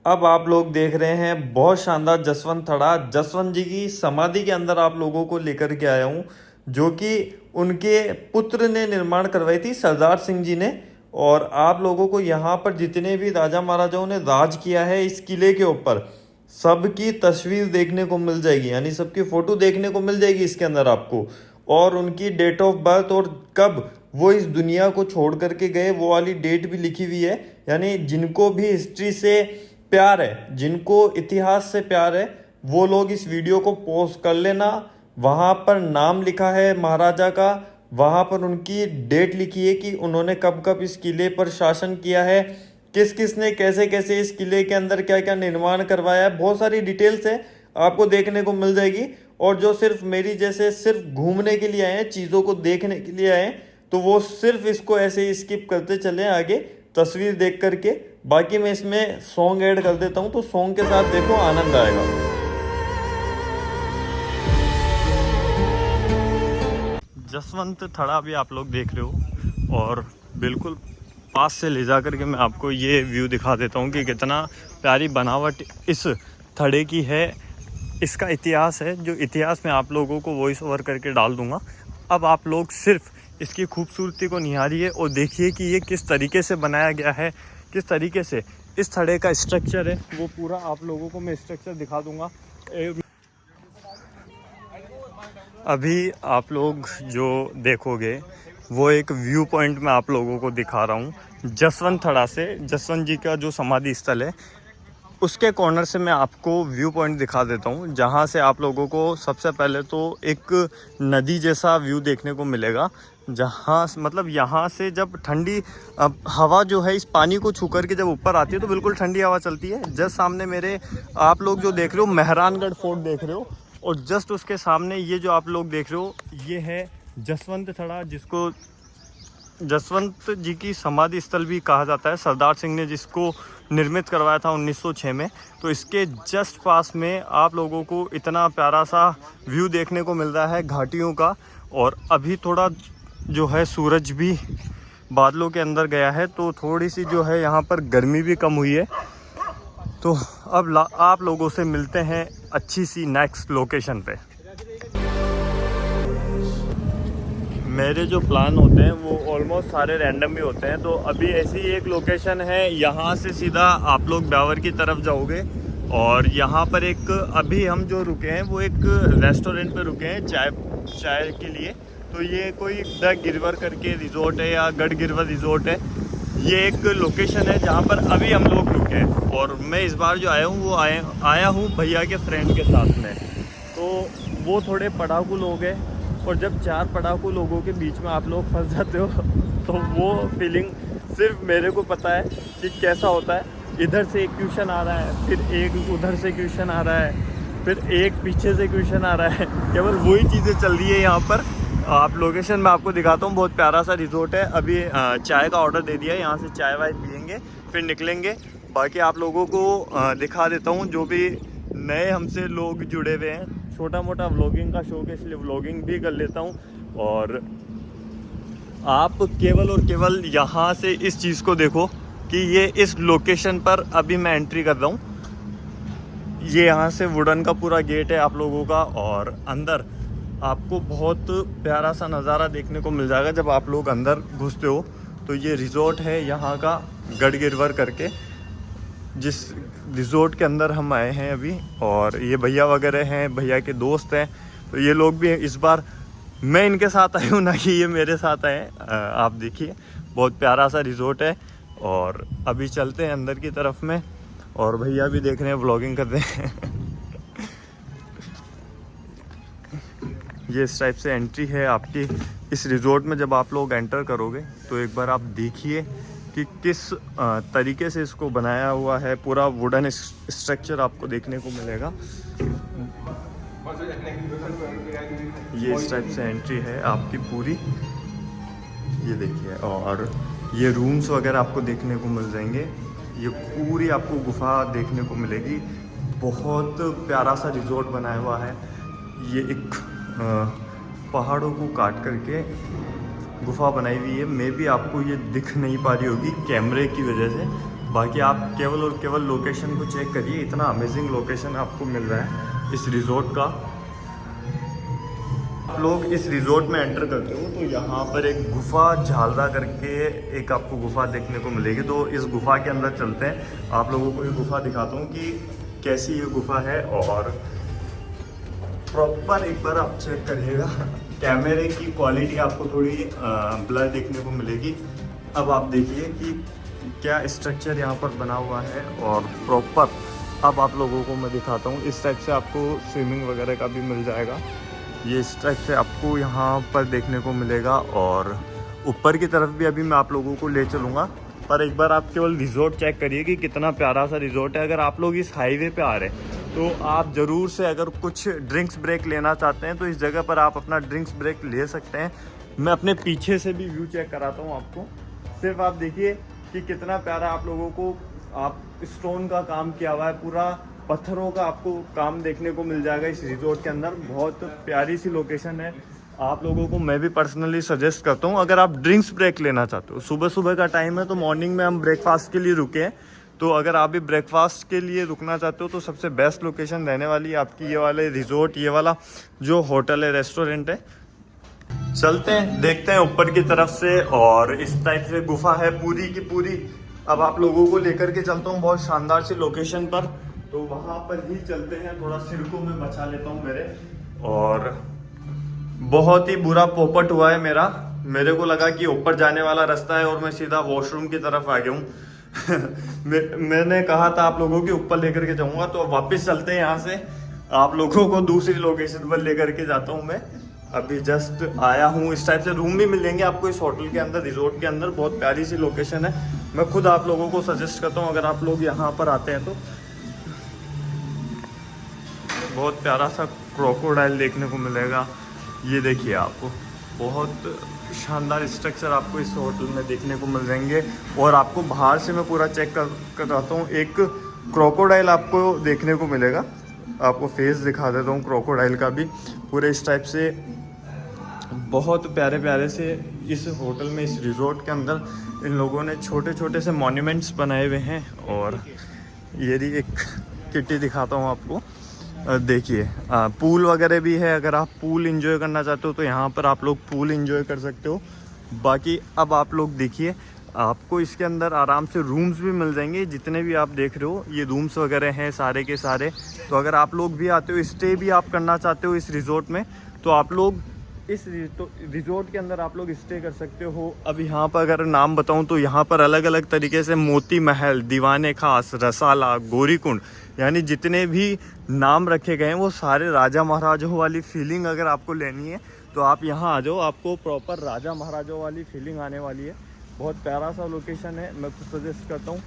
अब आप लोग देख रहे हैं बहुत शानदार जसवंत थड़ा। जसवंत जी की समाधि के अंदर आप लोगों को लेकर के आया हूँ, जो कि उनके पुत्र ने निर्माण करवाई थी, सरदार सिंह जी ने। और आप लोगों को यहाँ पर जितने भी राजा महाराजाओं ने राज किया है इस किले के ऊपर सबकी तस्वीर देखने को मिल जाएगी, यानी सबकी फ़ोटो देखने को मिल जाएगी इसके अंदर आपको। और उनकी डेट ऑफ बर्थ और कब वो इस दुनिया को छोड़ करके गए वो वाली डेट भी लिखी हुई है। यानी जिनको भी हिस्ट्री से प्यार है, जिनको इतिहास से प्यार है, वो लोग इस वीडियो को पॉज कर लेना। वहाँ पर नाम लिखा है महाराजा का, वहाँ पर उनकी डेट लिखी है कि उन्होंने कब कब इस किले पर शासन किया है, किस किस ने कैसे कैसे इस किले के अंदर क्या क्या निर्माण करवाया है। बहुत सारी डिटेल्स है आपको देखने को मिल जाएगी। और जो सिर्फ मेरी जैसे सिर्फ घूमने के लिए आए हैं, चीज़ों को देखने के लिए आए हैं, तो वो सिर्फ इसको ऐसे ही स्किप करते चले आगे तस्वीर देख करके। बाकी मैं इसमें सॉन्ग ऐड कर देता हूँ, तो सॉन्ग के साथ देखो आनंद आएगा। जसवंत थड़ा भी आप लोग देख रहे हो और बिल्कुल पास से ले जा करके मैं आपको ये व्यू दिखा देता हूँ कि कितना प्यारी बनावट इस थड़े की है। इसका इतिहास है, जो इतिहास मैं आप लोगों को वॉइस ओवर करके डाल दूंगा। अब आप लोग सिर्फ इसकी खूबसूरती को निहारिए और देखिए कि ये किस तरीके से बनाया गया है, किस तरीके से इस थड़े का स्ट्रक्चर है। वो पूरा आप लोगों को मैं स्ट्रक्चर दिखा दूंगा। अभी आप लोग जो देखोगे वो एक व्यू पॉइंट मैं आप लोगों को दिखा रहा हूँ जसवंत थड़ा से। जसवंत जी का जो समाधि स्थल है उसके कॉर्नर से मैं आपको व्यू पॉइंट दिखा देता हूँ, जहाँ से आप लोगों को सबसे पहले तो एक नदी जैसा व्यू देखने को मिलेगा। जहाँ मतलब यहाँ से जब ठंडी हवा जो है इस पानी को छू कर के जब ऊपर आती है तो बिल्कुल ठंडी हवा चलती है। जस्ट सामने मेरे आप लोग जो देख रहे हो मेहरानगढ़ फोर्ट देख रहे हो, और जस्ट उसके सामने ये जो आप लोग देख रहे हो ये है जसवंत थड़ा, जिसको जसवंत जी की समाधि स्थल भी कहा जाता है। सरदार सिंह ने जिसको निर्मित करवाया था 1906 में। तो इसके जस्ट पास में आप लोगों को इतना प्यारा सा व्यू देखने को मिल रहा है घाटियों का। और अभी थोड़ा जो है सूरज भी बादलों के अंदर गया है, तो थोड़ी सी जो है यहाँ पर गर्मी भी कम हुई है। तो अब आप लोगों से मिलते हैं अच्छी सी नेक्स्ट लोकेशन पे। मेरे जो प्लान होते हैं वो ऑलमोस्ट सारे रैंडम ही होते हैं। तो अभी ऐसी एक लोकेशन है, यहाँ से सीधा आप लोग ब्यावर की तरफ जाओगे और यहाँ पर एक अभी हम जो रुके हैं वो एक रेस्टोरेंट पे रुके हैं चाय के लिए। तो ये कोई द गिरवर करके रिज़ोर्ट है या गढ़ गिरवर रिज़ोर्ट है। ये एक लोकेशन है जहाँ पर अभी हम लोग रुके हैं। और मैं इस बार जो आया हूँ वो आया हूँ भैया के फ्रेंड के साथ में। तो वो थोड़े पढ़ाकू लोग हैं, और जब 4 पढ़ाकू लोगों के बीच में आप लोग फंस जाते हो तो वो फीलिंग सिर्फ मेरे को पता है कि कैसा होता है। इधर से एक क्वेश्चन आ रहा है, फिर एक उधर से क्वेश्चन आ रहा है, फिर एक पीछे से क्वेश्चन आ रहा है। केवल वही चीज़ें चल रही है यहाँ पर। आप लोकेशन में आपको दिखाता हूँ, बहुत प्यारा सा रिज़ोर्ट है। अभी चाय का ऑर्डर दे दिया है, यहाँ से चाय वाय पियेंगे फिर निकलेंगे। बाकी आप लोगों को दिखा देता हूँ जो भी नए हमसे लोग जुड़े हुए हैं। छोटा मोटा व्लॉगिंग का शौक है, इसलिए व्लॉगिंग भी कर लेता हूँ। और आप केवल और केवल यहाँ से इस चीज़ को देखो कि ये इस लोकेशन पर अभी मैं एंट्री कर रहा हूँ। ये यहाँ से वुडन का पूरा गेट है आप लोगों का, और अंदर आपको बहुत प्यारा सा नज़ारा देखने को मिल जाएगा जब आप लोग अंदर घुसते हो। तो ये रिज़ोर्ट है यहाँ का गढ़ गिरवर करके, जिस रिज़ोर्ट के अंदर हम आए हैं अभी। और ये भैया वगैरह हैं, भैया के दोस्त हैं। तो ये लोग भी इस बार मैं इनके साथ आया हूँ, ना कि ये मेरे साथ आए हैं। आप देखिए बहुत प्यारा सा रिज़ोर्ट है। और अभी चलते हैं अंदर की तरफ में, और भैया भी देख रहे हैं, व्लॉगिंग कर रहे हैं। ये इस टाइप से एंट्री है आपकी इस रिज़ोर्ट में। जब आप लोग एंटर करोगे तो एक बार आप देखिए कि किस तरीके से इसको बनाया हुआ है। पूरा वुडन स्ट्रक्चर आपको देखने को मिलेगा। ये इस टाइप से एंट्री है आपकी पूरी, ये देखिए। और ये रूम्स वगैरह आपको देखने को मिल जाएंगे। ये पूरी आपको गुफा देखने को मिलेगी। बहुत प्यारा सा रिज़ोर्ट बनाया हुआ है। ये एक पहाड़ों को काट करके गुफा बनाई हुई है। मे भी आपको ये दिख नहीं पा रही होगी कैमरे की वजह से। बाकी आप केवल और केवल लोकेशन को चेक करिए, इतना अमेजिंग लोकेशन आपको मिल रहा है इस रिज़ोर्ट का। आप लोग इस रिज़ोर्ट में एंटर करते हो तो यहाँ पर एक गुफा झालरा करके एक आपको गुफा देखने को मिलेगी। तो इस गुफा के अंदर चलते हैं, आप लोगों को ये गुफा दिखाता हूँ कि कैसी ये गुफा है। और प्रॉपर एक बार आप चेक करिएगा, कैमरे की क्वालिटी आपको थोड़ी ब्लर देखने को मिलेगी। अब आप देखिए कि क्या स्ट्रक्चर यहाँ पर बना हुआ है। और प्रॉपर अब आप लोगों को मैं दिखाता हूँ। इस टाइप से आपको स्विमिंग वगैरह का भी मिल जाएगा। ये इस टाइप से आपको यहाँ पर देखने को मिलेगा। और ऊपर की तरफ भी अभी मैं आप लोगों को ले चलूँगा, पर एक बार आप केवल रिज़ोर्ट चेक करिए कि कितना प्यारा सा रिज़ोर्ट है। अगर आप लोग इस हाईवे पे आ रहे हैं तो आप ज़रूर से, अगर कुछ ड्रिंक्स ब्रेक लेना चाहते हैं तो इस जगह पर आप अपना ड्रिंक्स ब्रेक ले सकते हैं। मैं अपने पीछे से भी व्यू चेक कराता हूँ आपको। सिर्फ आप देखिए कि कितना प्यारा आप लोगों को आप स्टोन का काम किया हुआ है, पूरा पत्थरों का आपको काम देखने को मिल जाएगा इस रिज़ोर्ट के अंदर। बहुत प्यारी सी लोकेशन है। आप लोगों को मैं भी पर्सनली सजेस्ट करता हूँ, अगर आप ड्रिंक्स ब्रेक लेना चाहते हो, सुबह सुबह का टाइम है तो मॉर्निंग में हम ब्रेकफास्ट के लिए रुके हैं। तो अगर आप भी ब्रेकफास्ट के लिए रुकना चाहते हो तो सबसे बेस्ट लोकेशन रहने वाली है आपकी ये वाले रिज़ोर्ट, ये वाला जो होटल है, रेस्टोरेंट है। चलते हैं, देखते हैं ऊपर की तरफ से। और इस टाइप से गुफा है पूरी की पूरी। अब आप लोगों को लेकर के चलता हूँ बहुत शानदार सी लोकेशन पर, तो वहाँ पर ही चलते हैं। थोड़ा सिर को मैं बचा लेता हूँ मेरे। और बहुत ही बुरा पोपट हुआ है मेरे को लगा कि ऊपर जाने वाला रास्ता है और मैं सीधा वॉशरूम की तरफ आ गया हूँ। मैंने कहा था आप लोगों के ऊपर लेकर के जाऊंगा, तो वापस चलते हैं यहाँ से। आप लोगों को दूसरी लोकेशन पर लेकर के जाता हूँ मैं। अभी जस्ट आया हूँ। इस टाइप से रूम भी मिलेंगे आपको इस होटल के अंदर, रिजोर्ट के अंदर। बहुत प्यारी सी लोकेशन है। मैं खुद आप लोगों को सजेस्ट करता हूँ अगर आप लोग यहाँ पर आते हैं तो। बहुत प्यारा सा क्रोकोडाइल देखने को मिलेगा। ये देखिए, आपको बहुत शानदार स्ट्रक्चर आपको इस होटल में देखने को मिल जाएंगे। और आपको बाहर से मैं पूरा चेक कर रहा हूँ, एक क्रोकोडाइल आपको देखने को मिलेगा। आपको फेस दिखा देता हूँ क्रोकोडाइल का भी। पूरे इस टाइप से बहुत प्यारे प्यारे से इस होटल में, इस रिजॉर्ट के अंदर इन लोगों ने छोटे छोटे से मॉन्यूमेंट्स बनाए हुए हैं। और ये रही एक किट्टी दिखाता हूँ आपको। देखिए पूल वगैरह भी है, अगर आप पूल एंजॉय करना चाहते हो तो यहाँ पर आप लोग पूल एंजॉय कर सकते हो। बाकी अब आप लोग देखिए, आपको इसके अंदर आराम से रूम्स भी मिल जाएंगे। जितने भी आप देख रहे हो ये रूम्स वगैरह हैं सारे के सारे। तो अगर आप लोग भी आते हो, स्टे भी आप करना चाहते हो इस रिज़ॉर्ट में, तो आप लोग इस रिज़ॉर्ट के अंदर आप लोग स्टे कर सकते हो। अब यहाँ पर अगर नाम बताऊँ तो यहाँ पर अलग अलग तरीके से मोती महल, दीवाने खास, रसाला, गौरीकुंड, यानी जितने भी नाम रखे गए हैं वो सारे राजा महाराजाओं वाली फीलिंग अगर आपको लेनी है तो आप यहाँ आ जाओ, आपको प्रॉपर राजा महाराजाओं वाली फीलिंग आने वाली है। बहुत प्यारा सा लोकेशन है, मैं तो सजेस्ट करता हूँ।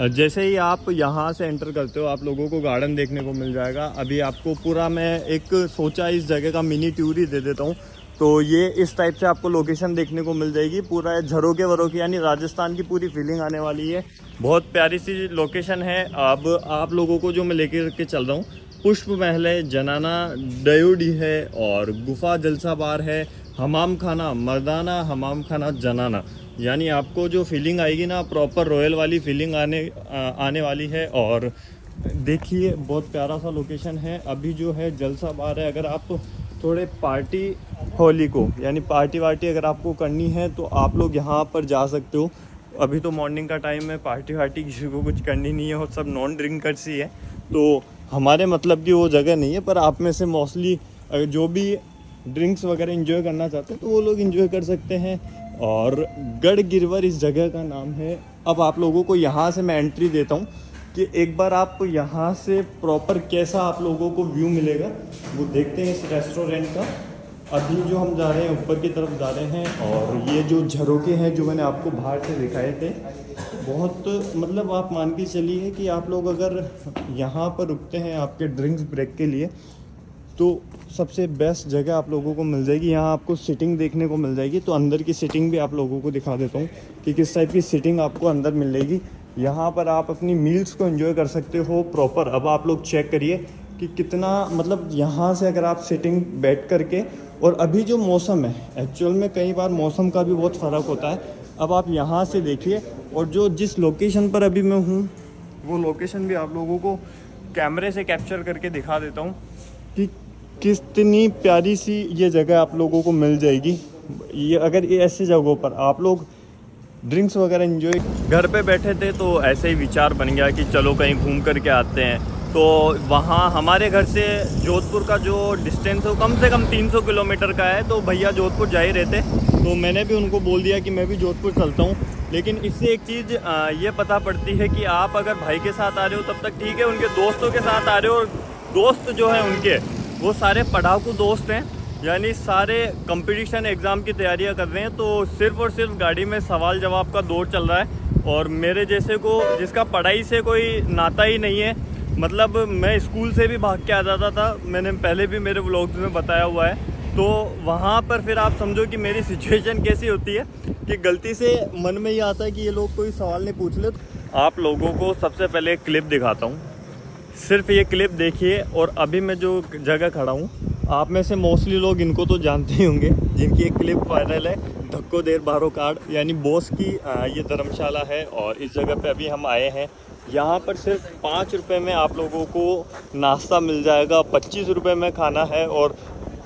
जैसे ही आप यहाँ से एंटर करते हो आप लोगों को गार्डन देखने को मिल जाएगा। अभी आपको पूरा मैं एक सोचा इस जगह का मिनी टूर ही दे देता हूँ। तो ये इस टाइप से आपको लोकेशन देखने को मिल जाएगी, पूरा झरोके वरोके यानी राजस्थान की पूरी फीलिंग आने वाली है। बहुत प्यारी सी लोकेशन है। अब आप लोगों को जो मैं लेकर के चल रहा हूँ, पुष्प महल है, जनाना डयोडी है और गुफा जलसा बार है, हमाम खाना मर्दाना, हमाम खाना जनाना, यानी आपको जो फीलिंग आएगी ना प्रॉपर रॉयल वाली फीलिंग आने वाली है। और देखिए बहुत प्यारा सा लोकेशन है। अभी जो है जलसा बार है, अगर आप थोड़े पार्टी होली को यानी पार्टी वार्टी अगर आपको करनी है तो आप लोग यहाँ पर जा सकते हो। अभी तो मॉर्निंग का टाइम है, पार्टी वार्टी किसी को कुछ करनी नहीं है और सब नॉन ड्रिंकर्स ही है, तो हमारे मतलब की वो जगह नहीं है। पर आप में से मोस्टली जो भी ड्रिंक्स वगैरह एंजॉय करना चाहते हैं तो वो लोग एंजॉय कर सकते हैं। और गढ़ गिरवर इस जगह का नाम है। अब आप लोगों को यहाँ से मैं एंट्री देता हूँ कि एक बार आप यहाँ से प्रॉपर कैसा आप लोगों को व्यू मिलेगा वो देखते हैं इस रेस्टोरेंट का। अभी जो हम जा रहे हैं ऊपर की तरफ जा रहे हैं और ये जो झरोके हैं जो मैंने आपको बाहर से दिखाए थे, बहुत मतलब आप मान के चलिए कि आप लोग अगर यहाँ पर रुकते हैं आपके ड्रिंक्स ब्रेक के लिए तो सबसे बेस्ट जगह आप लोगों को मिल जाएगी। यहाँ आपको सिटिंग देखने को मिल जाएगी, तो अंदर की सिटिंग भी आप लोगों को दिखा देता हूँ कि किस टाइप की सिटिंग आपको अंदर मिलेगी। यहाँ पर आप अपनी मील्स को एंजॉय कर सकते हो प्रॉपर। अब आप लोग चेक करिए कि कितना मतलब यहाँ से अगर आप सिटिंग बैठ करके, और अभी जो मौसम है एक्चुअल में कई बार मौसम का भी बहुत फ़र्क होता है। अब आप यहाँ से देखिए, और जो जिस लोकेशन पर अभी मैं हूँ वो लोकेशन भी आप लोगों को कैमरे से कैप्चर करके दिखा देता हूँ कि कितनी प्यारी सी ये जगह आप लोगों को मिल जाएगी। ये अगर ये ऐसी जगहों पर आप लोग ड्रिंक्स वगैरह एंजॉय, घर पे बैठे थे तो ऐसे ही विचार बन गया कि चलो कहीं घूम कर के आते हैं। तो वहाँ हमारे घर से जोधपुर का जो डिस्टेंस है वो कम से कम 300 किलोमीटर का है। तो भैया जोधपुर जा ही रहे थे, तो मैंने भी उनको बोल दिया कि मैं भी जोधपुर चलता हूँ। लेकिन इससे एक चीज़ ये पता पड़ती है कि आप अगर भाई के साथ आ रहे हो तब तक ठीक है, उनके दोस्तों के साथ आ रहे हो और दोस्त जो है उनके वो सारे पढ़ाकू दोस्त हैं, यानी सारे कंपटीशन एग्ज़ाम की तैयारियां कर रहे हैं। तो सिर्फ़ और सिर्फ गाड़ी में सवाल जवाब का दौर चल रहा है। और मेरे जैसे को जिसका पढ़ाई से कोई नाता ही नहीं है, मतलब मैं स्कूल से भी भाग के आ जाता था, मैंने पहले भी मेरे व्लॉग्स में बताया हुआ है। तो वहाँ पर फिर आप समझो कि मेरी सिचुएशन कैसी होती है कि गलती से मन में ही आता है कि ये लोग कोई सवाल नहीं पूछ ले। आप लोगों को सबसे पहले एक क्लिप दिखाता हूँ, सिर्फ ये क्लिप देखिए। और अभी मैं जो जगह खड़ा हूँ, आप में से मोस्टली लोग इनको तो जानते ही होंगे, जिनकी एक क्लिप वायरल है, धक्को देर बारो कार्ड, यानी बॉस की ये धर्मशाला है। और इस जगह पे अभी हम आए हैं। यहाँ पर सिर्फ 5 रुपये में आप लोगों को नाश्ता मिल जाएगा, 25 रुपये में खाना है, और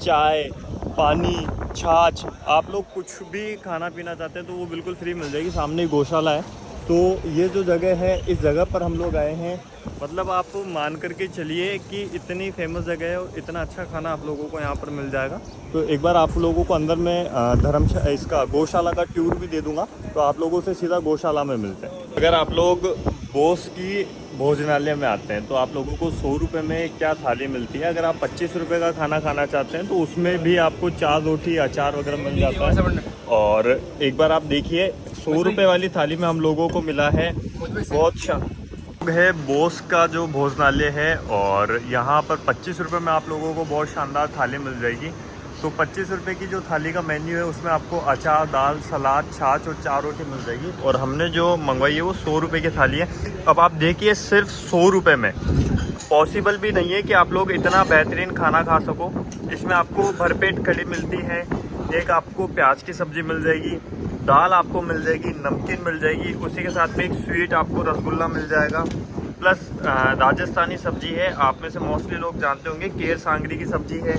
चाय, पानी, छाछ, आप लोग कुछ भी खाना पीना चाहते हैं तो वो बिल्कुल फ्री मिल जाएगी। सामने ही गौशाला है। तो ये जो जगह है, इस जगह पर हम लोग आए हैं, मतलब आप मान करके चलिए कि इतनी फेमस जगह है और इतना अच्छा खाना आप लोगों को यहाँ पर मिल जाएगा। तो एक बार आप लोगों को अंदर में इसका गौशाला का टूर भी दे दूंगा, तो आप लोगों से सीधा गौशाला में मिलते हैं। अगर आप लोग बॉस की भोजनालय में आते हैं तो आप लोगों को 100 रुपये में क्या थाली मिलती है। अगर आप 25 रुपये का खाना खाना चाहते हैं तो उसमें भी आपको 4 रोटी, अचार वगैरह मिल जाता है। और एक बार आप देखिए 100 रुपये वाली थाली में हम लोगों को मिला है बहुत है बॉस का जो भोजनालय है। और यहाँ पर 25 रुपये में आप लोगों को बहुत शानदार थाली मिल जाएगी। तो 25 रुपये की जो थाली का मेन्यू है उसमें आपको अचार, दाल, सलाद, छाछ और 4 रोटी मिल जाएगी। और हमने जो मंगवाई है वो 100 रुपये की थाली है। अब आप देखिए सिर्फ 100 रुपये में पॉसिबल भी नहीं है कि आप लोग इतना बेहतरीन खाना खा सको। इसमें आपको भरपेट कढ़ी मिलती है, एक आपको प्याज की सब्जी मिल जाएगी, दाल आपको मिल जाएगी, नमकीन मिल जाएगी, उसी के साथ में एक स्वीट आपको रसगुल्ला मिल जाएगा, प्लस राजस्थानी सब्जी है, आप में से मोस्टली लोग जानते होंगे केर सांगरी की सब्जी है।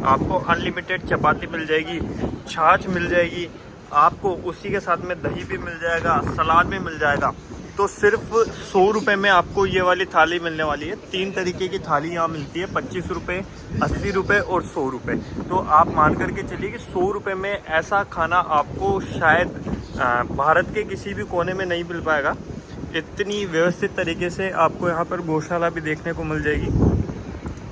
आपको अनलिमिटेड चपाती मिल जाएगी, छाछ मिल जाएगी, आपको उसी के साथ में दही भी मिल जाएगा, सलाद भी मिल जाएगा। तो सिर्फ 100 रुपये में आपको ये वाली थाली मिलने वाली है। 3 तरीके की थाली यहाँ मिलती है, 25 रुपये, 80 रुपये और 100 रुपये। तो आप मान करके चलिए कि 100 रुपये में ऐसा खाना आपको शायद भारत के किसी भी कोने में नहीं मिल पाएगा। इतनी व्यवस्थित तरीके से आपको यहाँ पर गौशाला भी देखने को मिल जाएगी।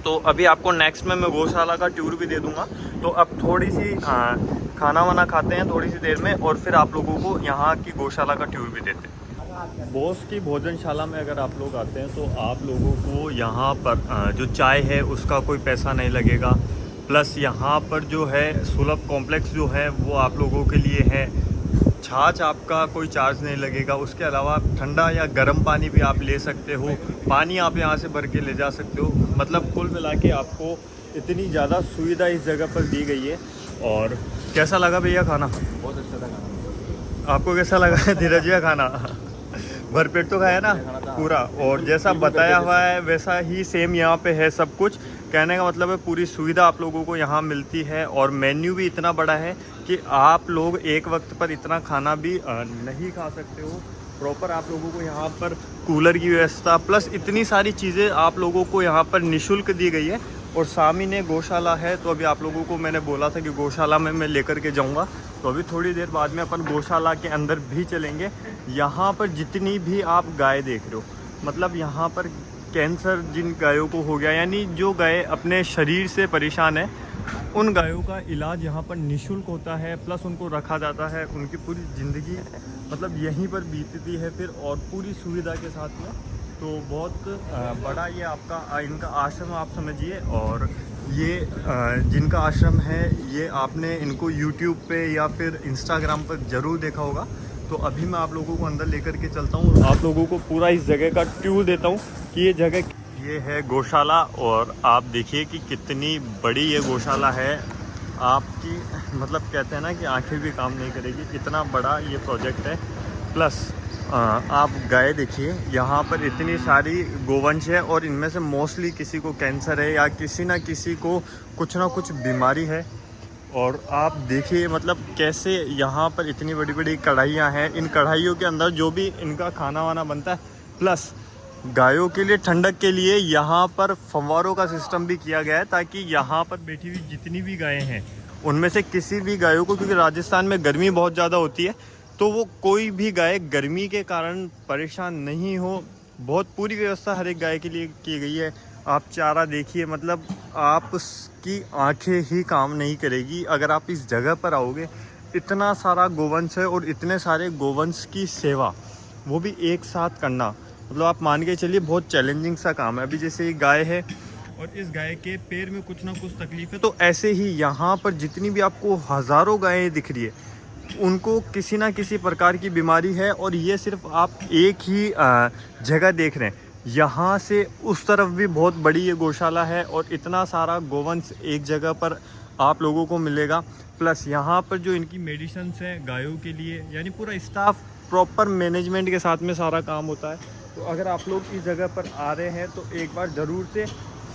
तो अभी आपको नेक्स्ट में मैं गौशाला का टूर भी दे दूँगा। तो अब थोड़ी सी खाना वाना खाते हैं थोड़ी सी देर में, और फिर आप लोगों को यहाँ की गौशाला का टूर भी देते हैं। बॉस की भोजनशाला में अगर आप लोग आते हैं तो आप लोगों को यहाँ पर जो चाय है उसका कोई पैसा नहीं लगेगा। प्लस यहाँ पर जो है सुलभ कॉम्प्लेक्स जो है वो आप लोगों के लिए है। छाछ आपका कोई चार्ज नहीं लगेगा। उसके अलावा ठंडा या गर्म पानी भी आप ले सकते हो, पानी आप यहाँ से भर के ले जा सकते हो। मतलब कुल मिला के आपको इतनी ज़्यादा सुविधा इस जगह पर दी गई है। और कैसा लगा भैया खाना? बहुत अच्छा था खाना। आपको कैसा लगा धीरज भैया खाना? भरपेट तो खाया ना पूरा, और जैसा बताया हुआ है वैसा ही सेम यहाँ पे है सब कुछ। कहने का मतलब है पूरी सुविधा आप लोगों को यहाँ मिलती है, और मेन्यू भी इतना बड़ा है कि आप लोग एक वक्त पर इतना खाना भी नहीं खा सकते हो। प्रॉपर आप लोगों को यहाँ पर कूलर की व्यवस्था प्लस इतनी सारी चीज़ें आप लोगों को यहाँ पर निःशुल्क दी गई है। और सामने गौशाला है, तो अभी आप लोगों को मैंने बोला था कि गौशाला में मैं लेकर के जाऊँगा। तो अभी थोड़ी देर बाद में अपन गौशाला के अंदर भी चलेंगे। यहाँ पर जितनी भी आप गाय देख रहे हो, मतलब यहाँ पर कैंसर जिन गायों को हो गया, यानी जो गाय अपने शरीर से परेशान है, उन गायों का इलाज यहाँ पर निःशुल्क होता है। प्लस उनको रखा जाता है, उनकी पूरी ज़िंदगी मतलब यहीं पर बीतती है फिर, और पूरी सुविधा के साथ में। तो बहुत बड़ा ये आपका इनका आश्रम आप समझिए। और ये जिनका आश्रम है ये आपने इनको YouTube पे या फिर Instagram पर ज़रूर देखा होगा। तो अभी मैं आप लोगों को अंदर लेकर के चलता हूँ और आप लोगों को पूरा इस जगह का टूर देता हूँ कि ये जगह ये है गौशाला। और आप देखिए कि कितनी बड़ी ये गौशाला है। आपकी मतलब कहते हैं ना कि आंखें भी काम नहीं करेगी, इतना बड़ा ये प्रोजेक्ट है। प्लस आप गाय देखिए, यहाँ पर इतनी सारी गोवंश है, और इनमें से मोस्टली किसी को कैंसर है या किसी ना किसी को कुछ ना कुछ बीमारी है। और आप देखिए मतलब कैसे यहाँ पर इतनी बड़ी बड़ी कढ़ाइयाँ हैं। इन कढ़ाइयों के अंदर जो भी इनका खाना वाना बनता है, प्लस गायों के लिए ठंडक के लिए यहाँ पर फव्वारों का सिस्टम भी किया गया है, ताकि यहाँ पर बैठी हुई जितनी भी गायें हैं उनमें से किसी भी गायों को, क्योंकि राजस्थान में गर्मी बहुत ज़्यादा होती है, तो वो कोई भी गाय गर्मी के कारण परेशान नहीं हो। बहुत पूरी व्यवस्था हर एक गाय के लिए की गई है। आप चारा देखिए, मतलब आपकी आंखें ही काम नहीं करेगी अगर आप इस जगह पर आओगे। इतना सारा गोवंश है और इतने सारे गोवंश की सेवा वो भी एक साथ करना, मतलब आप मान के चलिए बहुत चैलेंजिंग सा काम है। अभी जैसे ये गाय है और इस गाय के पैर में कुछ ना कुछ तकलीफ है, तो ऐसे ही यहाँ पर जितनी भी आपको हज़ारों गायें दिख रही है उनको किसी ना किसी प्रकार की बीमारी है। और ये सिर्फ आप एक ही जगह देख रहे हैं, यहाँ से उस तरफ भी बहुत बड़ी ये गौशाला है और इतना सारा गोवंश एक जगह पर आप लोगों को मिलेगा। प्लस यहाँ पर जो इनकी मेडिसिन्स हैं गायों के लिए, यानी पूरा स्टाफ प्रॉपर मैनेजमेंट के साथ में सारा काम होता है। तो अगर आप लोग इस जगह पर आ रहे हैं तो एक बार ज़रूर से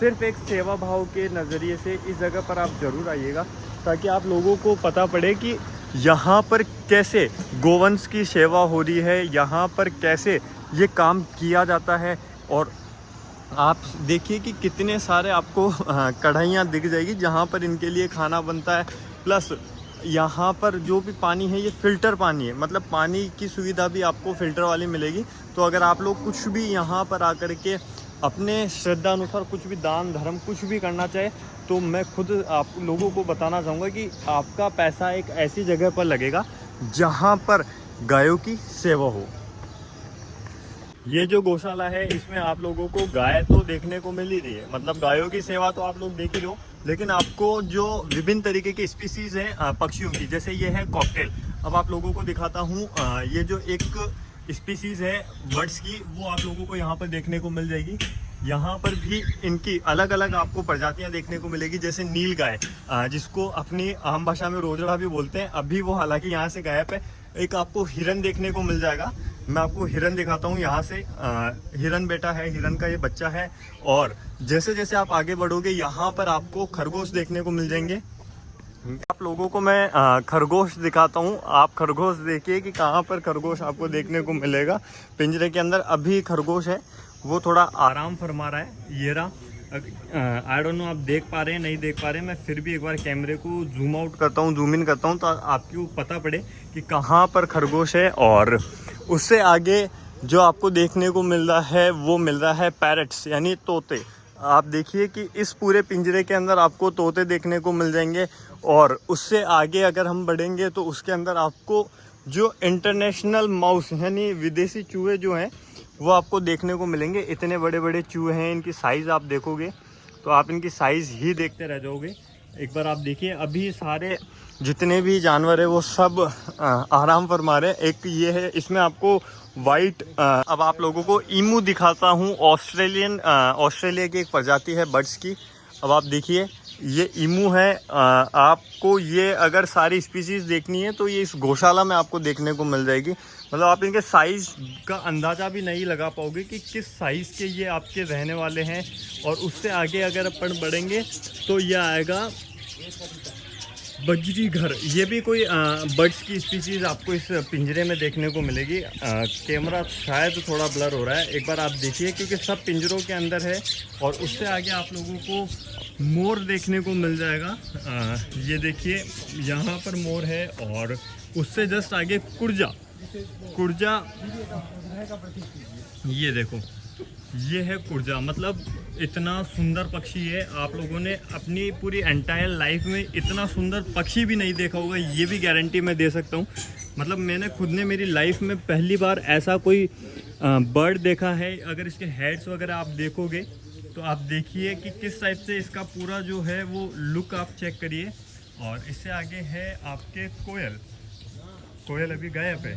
सिर्फ एक सेवा भाव के नज़रिए से इस जगह पर आप ज़रूर आइएगा, ताकि आप लोगों को पता पड़े कि यहाँ पर कैसे गोवंश की सेवा हो रही है, यहाँ पर कैसे ये काम किया जाता है। और आप देखिए कि कितने सारे आपको कढ़ाइयाँ दिख जाएगी जहाँ पर इनके लिए खाना बनता है। प्लस यहाँ पर जो भी पानी है ये फ़िल्टर पानी है, मतलब पानी की सुविधा भी आपको फ़िल्टर वाली मिलेगी। तो अगर आप लोग कुछ भी यहाँ पर आकर के अपने श्रद्धा अनुसार कुछ भी दान धर्म कुछ भी करना चाहे, तो मैं खुद आप लोगों को बताना चाहूँगा कि आपका पैसा एक ऐसी जगह पर लगेगा जहाँ पर गायों की सेवा हो। ये जो गौशाला है इसमें आप लोगों को गाय तो देखने को मिल ही रही है, मतलब गायों की सेवा तो आप लोग देख ही लो, लेकिन आपको जो विभिन्न तरीके की स्पीसीज हैं पक्षियों की, जैसे ये है कॉकटेल। अब आप लोगों को दिखाता हूँ, ये जो एक स्पीसीज है बर्ड्स की, वो आप लोगों को यहाँ पर देखने को मिल जाएगी। यहाँ पर भी इनकी अलग अलग आपको प्रजातियां देखने को मिलेगी, जैसे नील गाय, जिसको अपनी आम भाषा में रोजड़ा भी बोलते हैं। अभी वो हालांकि यहाँ से गायब है। एक आपको हिरन देखने को मिल जाएगा, मैं आपको हिरन दिखाता हूँ यहाँ से। हिरन बेटा है, हिरन का ये बच्चा है। और जैसे जैसे आप आगे बढ़ोगे यहाँ पर आपको खरगोश देखने को मिल जाएंगे। आप लोगों को मैं खरगोश दिखाता हूँ, आप खरगोश देखिए कि कहाँ पर खरगोश आपको देखने को मिलेगा। पिंजरे के अंदर अभी खरगोश है, वो थोड़ा आराम फरमा रहा है। ये रहा, आई डोंट नो आप देख पा रहे हैं नहीं देख पा रहे हैं, मैं फिर भी एक बार कैमरे को जूम आउट करता हूँ, जूम इन करता हूँ, तो आपको पता पड़े कि कहाँ पर खरगोश है। और उससे आगे जो आपको देखने को मिल रहा है वो मिल रहा है पैरट्स, यानी तोते। आप देखिए कि इस पूरे पिंजरे के अंदर आपको तोते देखने को मिल जाएंगे। और उससे आगे अगर हम बढ़ेंगे तो उसके अंदर आपको जो इंटरनेशनल माउस यानी विदेशी चूहे जो हैं वो आपको देखने को मिलेंगे। इतने बड़े बड़े चूहे हैं, इनकी साइज़ आप देखोगे तो आप इनकी साइज़ ही देखते रह जाओगे। एक बार आप देखिए, अभी सारे जितने भी जानवर है वो सब आराम फरमा रहे हैं। एक ये है, इसमें आपको वाइट, अब आप लोगों को ईमू दिखाता हूँ। ऑस्ट्रेलिया की एक प्रजाति है बर्ड्स की। अब आप देखिए ये ईमू है। आपको ये अगर सारी स्पीसीज देखनी है तो ये इस गौशाला में आपको देखने को मिल जाएगी। मतलब आप इनके साइज़ का अंदाज़ा भी नहीं लगा पाओगे कि किस साइज़ के ये आपके रहने वाले हैं। और उससे आगे अगर अपन बढ़ेंगे तो ये आएगा बजरी घर। ये भी कोई बर्ड्स की स्पीसीज़ आपको इस पिंजरे में देखने को मिलेगी। कैमरा शायद थोड़ा ब्लर हो रहा है, एक बार आप देखिए, क्योंकि सब पिंजरों के अंदर है। और उससे आगे आप लोगों को मोर देखने को मिल जाएगा। ये देखिए यहाँ पर मोर है। और उससे जस्ट आगे कुर्जा, ये देखो, ये है कुर्जा। मतलब इतना सुंदर पक्षी है, आप लोगों ने अपनी पूरी एंटायर लाइफ में इतना सुंदर पक्षी भी नहीं देखा होगा, ये भी गारंटी मैं दे सकता हूँ। मतलब मैंने खुद ने मेरी लाइफ में पहली बार ऐसा कोई बर्ड देखा है। अगर इसके हेड्स वगैरह आप देखोगे तो आप देखिए कि किस टाइप से इसका पूरा जो है वो लुक आप चेक करिए। और इससे आगे है आपके कोयल अभी गायब है।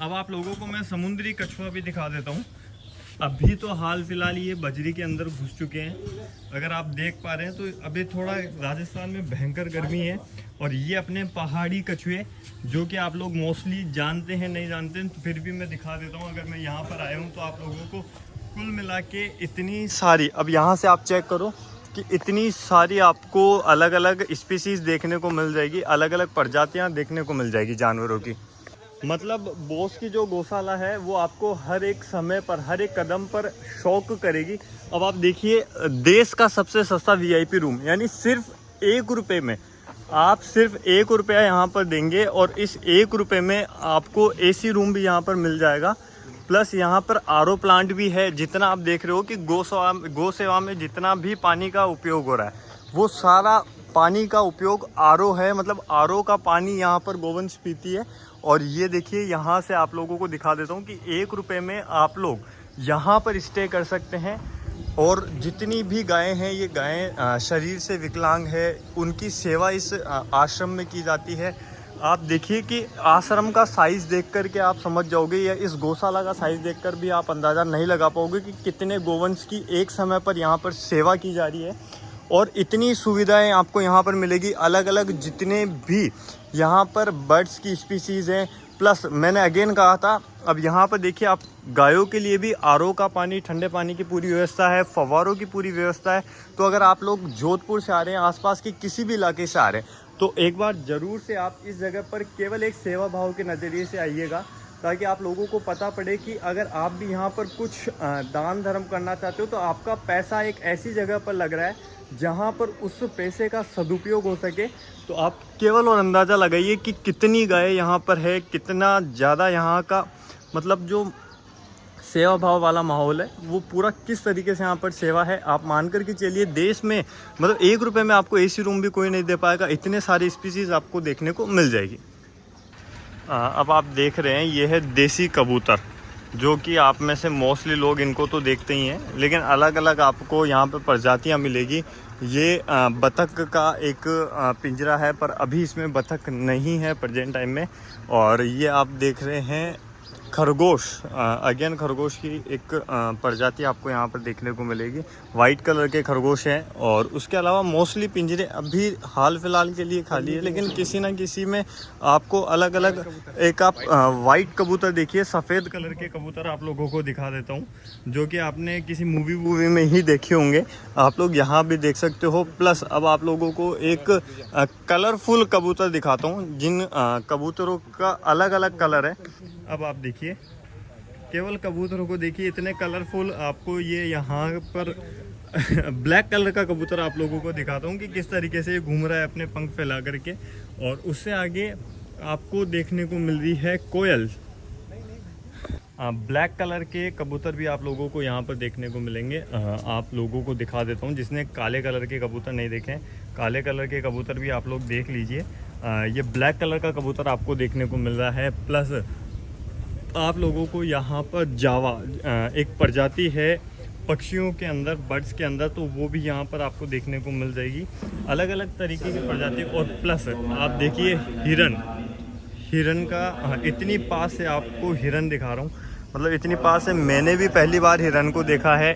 अब आप लोगों को मैं समुद्री कछुआ भी दिखा देता हूँ। अभी तो हाल फिलहाल ये बजरी के अंदर घुस चुके हैं। अगर आप देख पा रहे हैं तो अभी थोड़ा राजस्थान में भयंकर गर्मी है। और ये अपने पहाड़ी कछुए, जो कि आप लोग मोस्टली जानते हैं नहीं जानते हैं, तो फिर भी मैं दिखा देता हूँ। अगर मैं यहाँ पर आया हूँ तो आप लोगों को कुल मिला के इतनी सारी, अब यहाँ से आप चेक करो कि इतनी सारी आपको अलग अलग स्पीसीज़ देखने को मिल जाएगी, अलग अलग प्रजातियाँ देखने को मिल जाएगी जानवरों की। मतलब बोस की जो गौशाला है वो आपको हर एक समय पर, हर एक कदम पर शौक करेगी। अब आप देखिए, देश का सबसे सस्ता VIP रूम, यानी सिर्फ 1 रुपये में आप सिर्फ 1 रुपया यहाँ पर देंगे और इस 1 रुपये में आपको AC रूम भी यहाँ पर मिल जाएगा। प्लस यहाँ पर RO प्लांट भी है। जितना आप देख रहे हो कि गौ सेवा में जितना भी पानी का उपयोग हो रहा है वो सारा पानी का उपयोग RO है। मतलब RO का पानी यहाँ पर गोवंश पीती है। और ये देखिए, यहाँ से आप लोगों को दिखा देता हूँ कि 1 रुपये में आप लोग यहाँ पर स्टे कर सकते हैं। और जितनी भी गायें हैं, ये गायें शरीर से विकलांग है, उनकी सेवा इस आश्रम में की जाती है। आप देखिए कि आश्रम का साइज़ देख कर के आप समझ जाओगे, या इस गौशाला का साइज़ देखकर भी आप अंदाज़ा नहीं लगा पाओगे कि कितने गोवंश की एक समय पर यहाँ पर सेवा की जा रही है। और इतनी सुविधाएं आपको यहाँ पर मिलेगी, अलग अलग जितने भी यहाँ पर बर्ड्स की स्पीसीज़ हैं। प्लस मैंने अगेन कहा था, अब यहाँ पर देखिए, आप गायों के लिए भी RO का पानी, ठंडे पानी की पूरी व्यवस्था है, फव्वारों की पूरी व्यवस्था है। तो अगर आप लोग जोधपुर से आ रहे हैं, आसपास के किसी भी इलाके से आ रहे हैं, तो एक बार ज़रूर से आप इस जगह पर केवल एक सेवा भाव के नज़रिए से आइएगा, ताकि आप लोगों को पता पड़े कि अगर आप भी यहाँ पर कुछ दान धर्म करना चाहते हो तो आपका पैसा एक ऐसी जगह पर लग रहा है जहाँ पर उस पैसे का सदुपयोग हो सके। तो आप केवल और अंदाज़ा लगाइए कि कितनी गाय यहाँ पर है, कितना ज़्यादा यहाँ का मतलब जो सेवा भाव वाला माहौल है वो पूरा किस तरीके से यहाँ पर सेवा है। आप मान कर के चलिए, देश में मतलब 1 रुपये में आपको AC रूम भी कोई नहीं दे पाएगा, इतने सारे स्पीसीज़ आपको देखने को मिल जाएगी। अब आप देख रहे हैं ये है देसी कबूतर। जो कि आप में से मोस्टली लोग इनको तो देखते ही हैं, लेकिन अलग अलग आपको यहाँ पे प्रजातियाँ मिलेगी। ये बतख का एक पिंजरा है, पर अभी इसमें बतख नहीं है प्रेजेंट टाइम में। और ये आप देख रहे हैं खरगोश, अगेन खरगोश की एक प्रजाति आपको यहाँ पर देखने को मिलेगी। वाइट कलर के खरगोश हैं, और उसके अलावा मोस्टली पिंजरे अभी हाल फिलहाल के लिए खाली है, लेकिन किसी ना किसी में आपको अलग अलग एक आप वाइट कबूतर देखिए, सफ़ेद कलर के कबूतर आप लोगों को दिखा देता हूँ, जो कि आपने किसी मूवी में ही देखे होंगे, आप लोग यहाँ भी देख सकते हो। प्लस अब आप लोगों को एक कलरफुल कबूतर दिखाता हूँ, जिन कबूतरों का अलग अलग कलर है। अब आप देखिए, केवल कबूतरों को देखिए, इतने कलरफुल आपको ये यहाँ पर ब्लैक कलर का कबूतर आप लोगों को दिखाता हूँ कि किस तरीके से ये घूम रहा है अपने पंख फैला करके। और उससे आगे आपको देखने को मिल रही है कोयल। ब्लैक कलर के कबूतर भी आप लोगों को यहाँ पर देखने को मिलेंगे। आप लोगों को दिखा देता हूँ, जिसने काले कलर के कबूतर नहीं देखे, काले कलर के कबूतर भी आप लोग देख लीजिए। ये ब्लैक कलर का कबूतर आपको देखने को मिल रहा है। प्लस आप लोगों को यहाँ पर जावा एक प्रजाति है पक्षियों के अंदर, बर्ड्स के अंदर, तो वो भी यहाँ पर आपको देखने को मिल जाएगी, अलग अलग तरीके की प्रजाति। और प्लस आप देखिए हिरन का, इतनी पास से आपको हिरन दिखा रहा हूँ, मतलब इतनी पास से मैंने भी पहली बार हिरन को देखा है।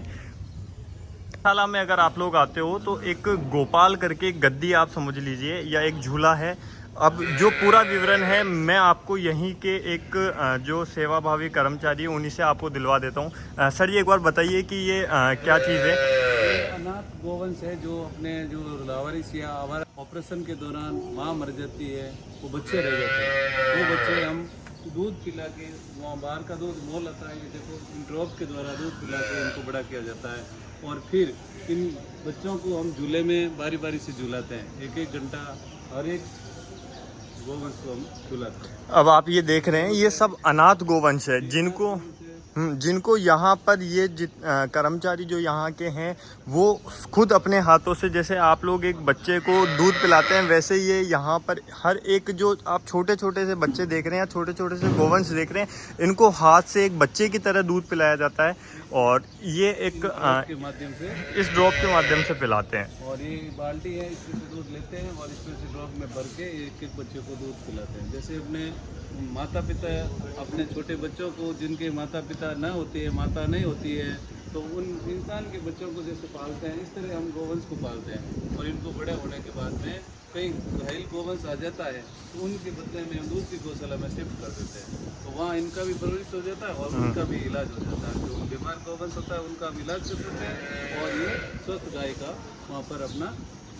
शाला में अगर आप लोग आते हो तो एक गोपाल करके गद्दी आप समझ लीजिए, या एक झूला है। अब जो पूरा विवरण है मैं आपको यहीं के एक जो सेवाभावी कर्मचारी है उन्हीं से आपको दिलवा देता हूँ। सर ये एक बार बताइए कि ये क्या चीज़ है? ये अनाथ गोवंश है, जो अपने जो लावारिस या आवारा ऑपरेशन के दौरान माँ मर जाती है, वो बच्चे रह जाते हैं। वो बच्चे हम दूध पिला के, वहाँ बाहर का दूध मोल आता है, ये देखो ड्रॉप के द्वारा दूध पिला के इनको बड़ा किया जाता है। और फिर इन बच्चों को हम झूले में बारी बारी से झूलाते हैं, एक एक घंटा हर एक गोवंश को हम झूलाते हैं। अब आप ये देख रहे हैं, ये सब अनाथ गोवंश है, जिनको यहाँ पर ये कर्मचारी जो यहाँ के हैं वो खुद अपने हाथों से, जैसे आप लोग एक बच्चे को दूध पिलाते हैं, वैसे ये यहाँ पर हर एक जो आप छोटे छोटे से बच्चे देख रहे हैं, छोटे छोटे से गोवंश देख रहे हैं, इनको हाथ से एक बच्चे की तरह दूध पिलाया जाता है। और ये एक के माध्यम से, इस ड्रॉप के माध्यम से पिलाते हैं। और ये बाल्टी है, इसमें से दूध लेते हैं और इसमें से ड्रॉप में भर के एक एक बच्चे को दूध पिलाते हैं। जैसे अपने माता पिता अपने छोटे बच्चों को, जिनके माता पिता न होते हैं, माता नहीं होती है, तो उन इंसान के बच्चों को जैसे पालते हैं, इस तरह हम गोवंश को पालते हैं। और इनको बड़े होने के बाद में कहीं घायल गोवंश आ जाता है तो उनके बदले में हम दूसरी गौशाला में शिफ्ट कर देते हैं, तो वहाँ इनका भी परवरिश हो जाता है और उनका भी इलाज हो जाता है। जो बीमार गोवंश होता है उनका हम इलाज कर देते हैं, और ये स्वस्थ गाय का वहाँ पर अपना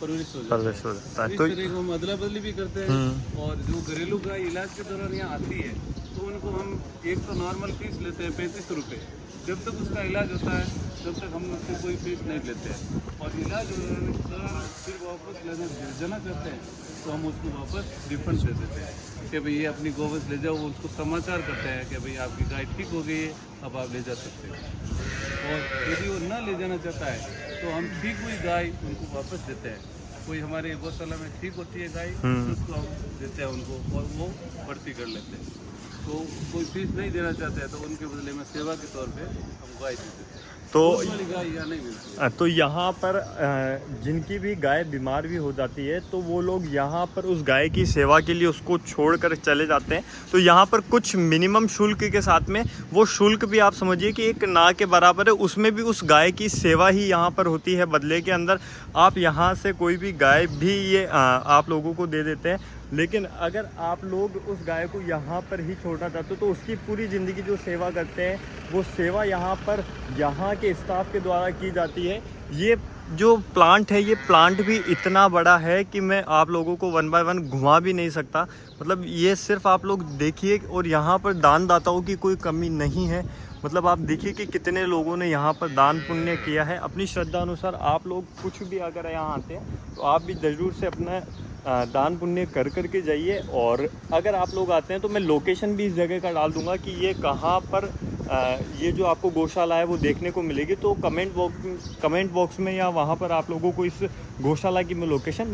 परवरिश हो जाता है। इस तरह को हम अदला बदली भी करते हैं। और जो घरेलू गाय इलाज के दौरान यहाँ आती है तो उनको हम एक तो नॉर्मल फीस लेते हैं 35 रुपये, जब तक उसका इलाज होता है तब तक हम उसको कोई फीस नहीं लेते हैं। और इलाज होने के दौरान फिर वापस लेने जाना चाहते हैं तो हम उसको वापस रिफंड दे देते हैं कि भाई ये अपनी गोवंश ले जाओ। उसको समाचार करते हैं कि भाई आपकी गाय ठीक हो गई है, अब आप ले जा सकते हैं। और यदि वो ना ले जाना चाहता है तो हम ठीक हुई गाय उनको वापस देते हैं। कोई हमारे गौशाला में ठीक होती है गाय, उसको हम देते हैं उनको, और वो भर्ती कर लेते हैं। तो कोई फीस नहीं देना चाहते हैं तो उनके बदले में सेवा के तौर पे हम गाय देते हैं। तो गाय यहाँ नहीं मिलती। तो यहाँ पर जिनकी भी गाय बीमार भी हो जाती है तो वो लोग यहाँ पर उस गाय की सेवा के लिए उसको छोड़कर चले जाते हैं। तो यहाँ पर कुछ मिनिमम शुल्क के साथ में, वो शुल्क भी आप समझिए कि एक ना के बराबर है, उसमें भी उस गाय की सेवा ही यहाँ पर होती है। बदले के अंदर आप यहाँ से कोई भी गाय भी ये आप लोगों को दे देते हैं। लेकिन अगर आप लोग उस गाय को यहाँ पर ही छोड़ना चाहते हो तो उसकी पूरी ज़िंदगी जो सेवा करते हैं वो सेवा यहाँ पर यहाँ के स्टाफ के द्वारा की जाती है। ये जो प्लांट है, ये प्लांट भी इतना बड़ा है कि मैं आप लोगों को 1 बाय 1 घुमा भी नहीं सकता। मतलब ये सिर्फ आप लोग देखिए, और यहाँ पर दानदाताओं की कोई कमी नहीं है। मतलब आप देखिए कि कितने लोगों ने यहाँ पर दान पुण्य किया है अपनी श्रद्धा अनुसार। आप लोग कुछ भी अगर यहाँ आते हैं तो आप भी ज़रूर से अपना दान पुण्य कर के जाइए। और अगर आप लोग आते हैं तो मैं लोकेशन भी इस जगह का डाल दूंगा कि ये कहाँ पर ये जो आपको गौशाला है वो देखने को मिलेगी। तो कमेंट बॉक्स में या वहाँ पर आप लोगों को इस गौशाला की मैं लोकेशन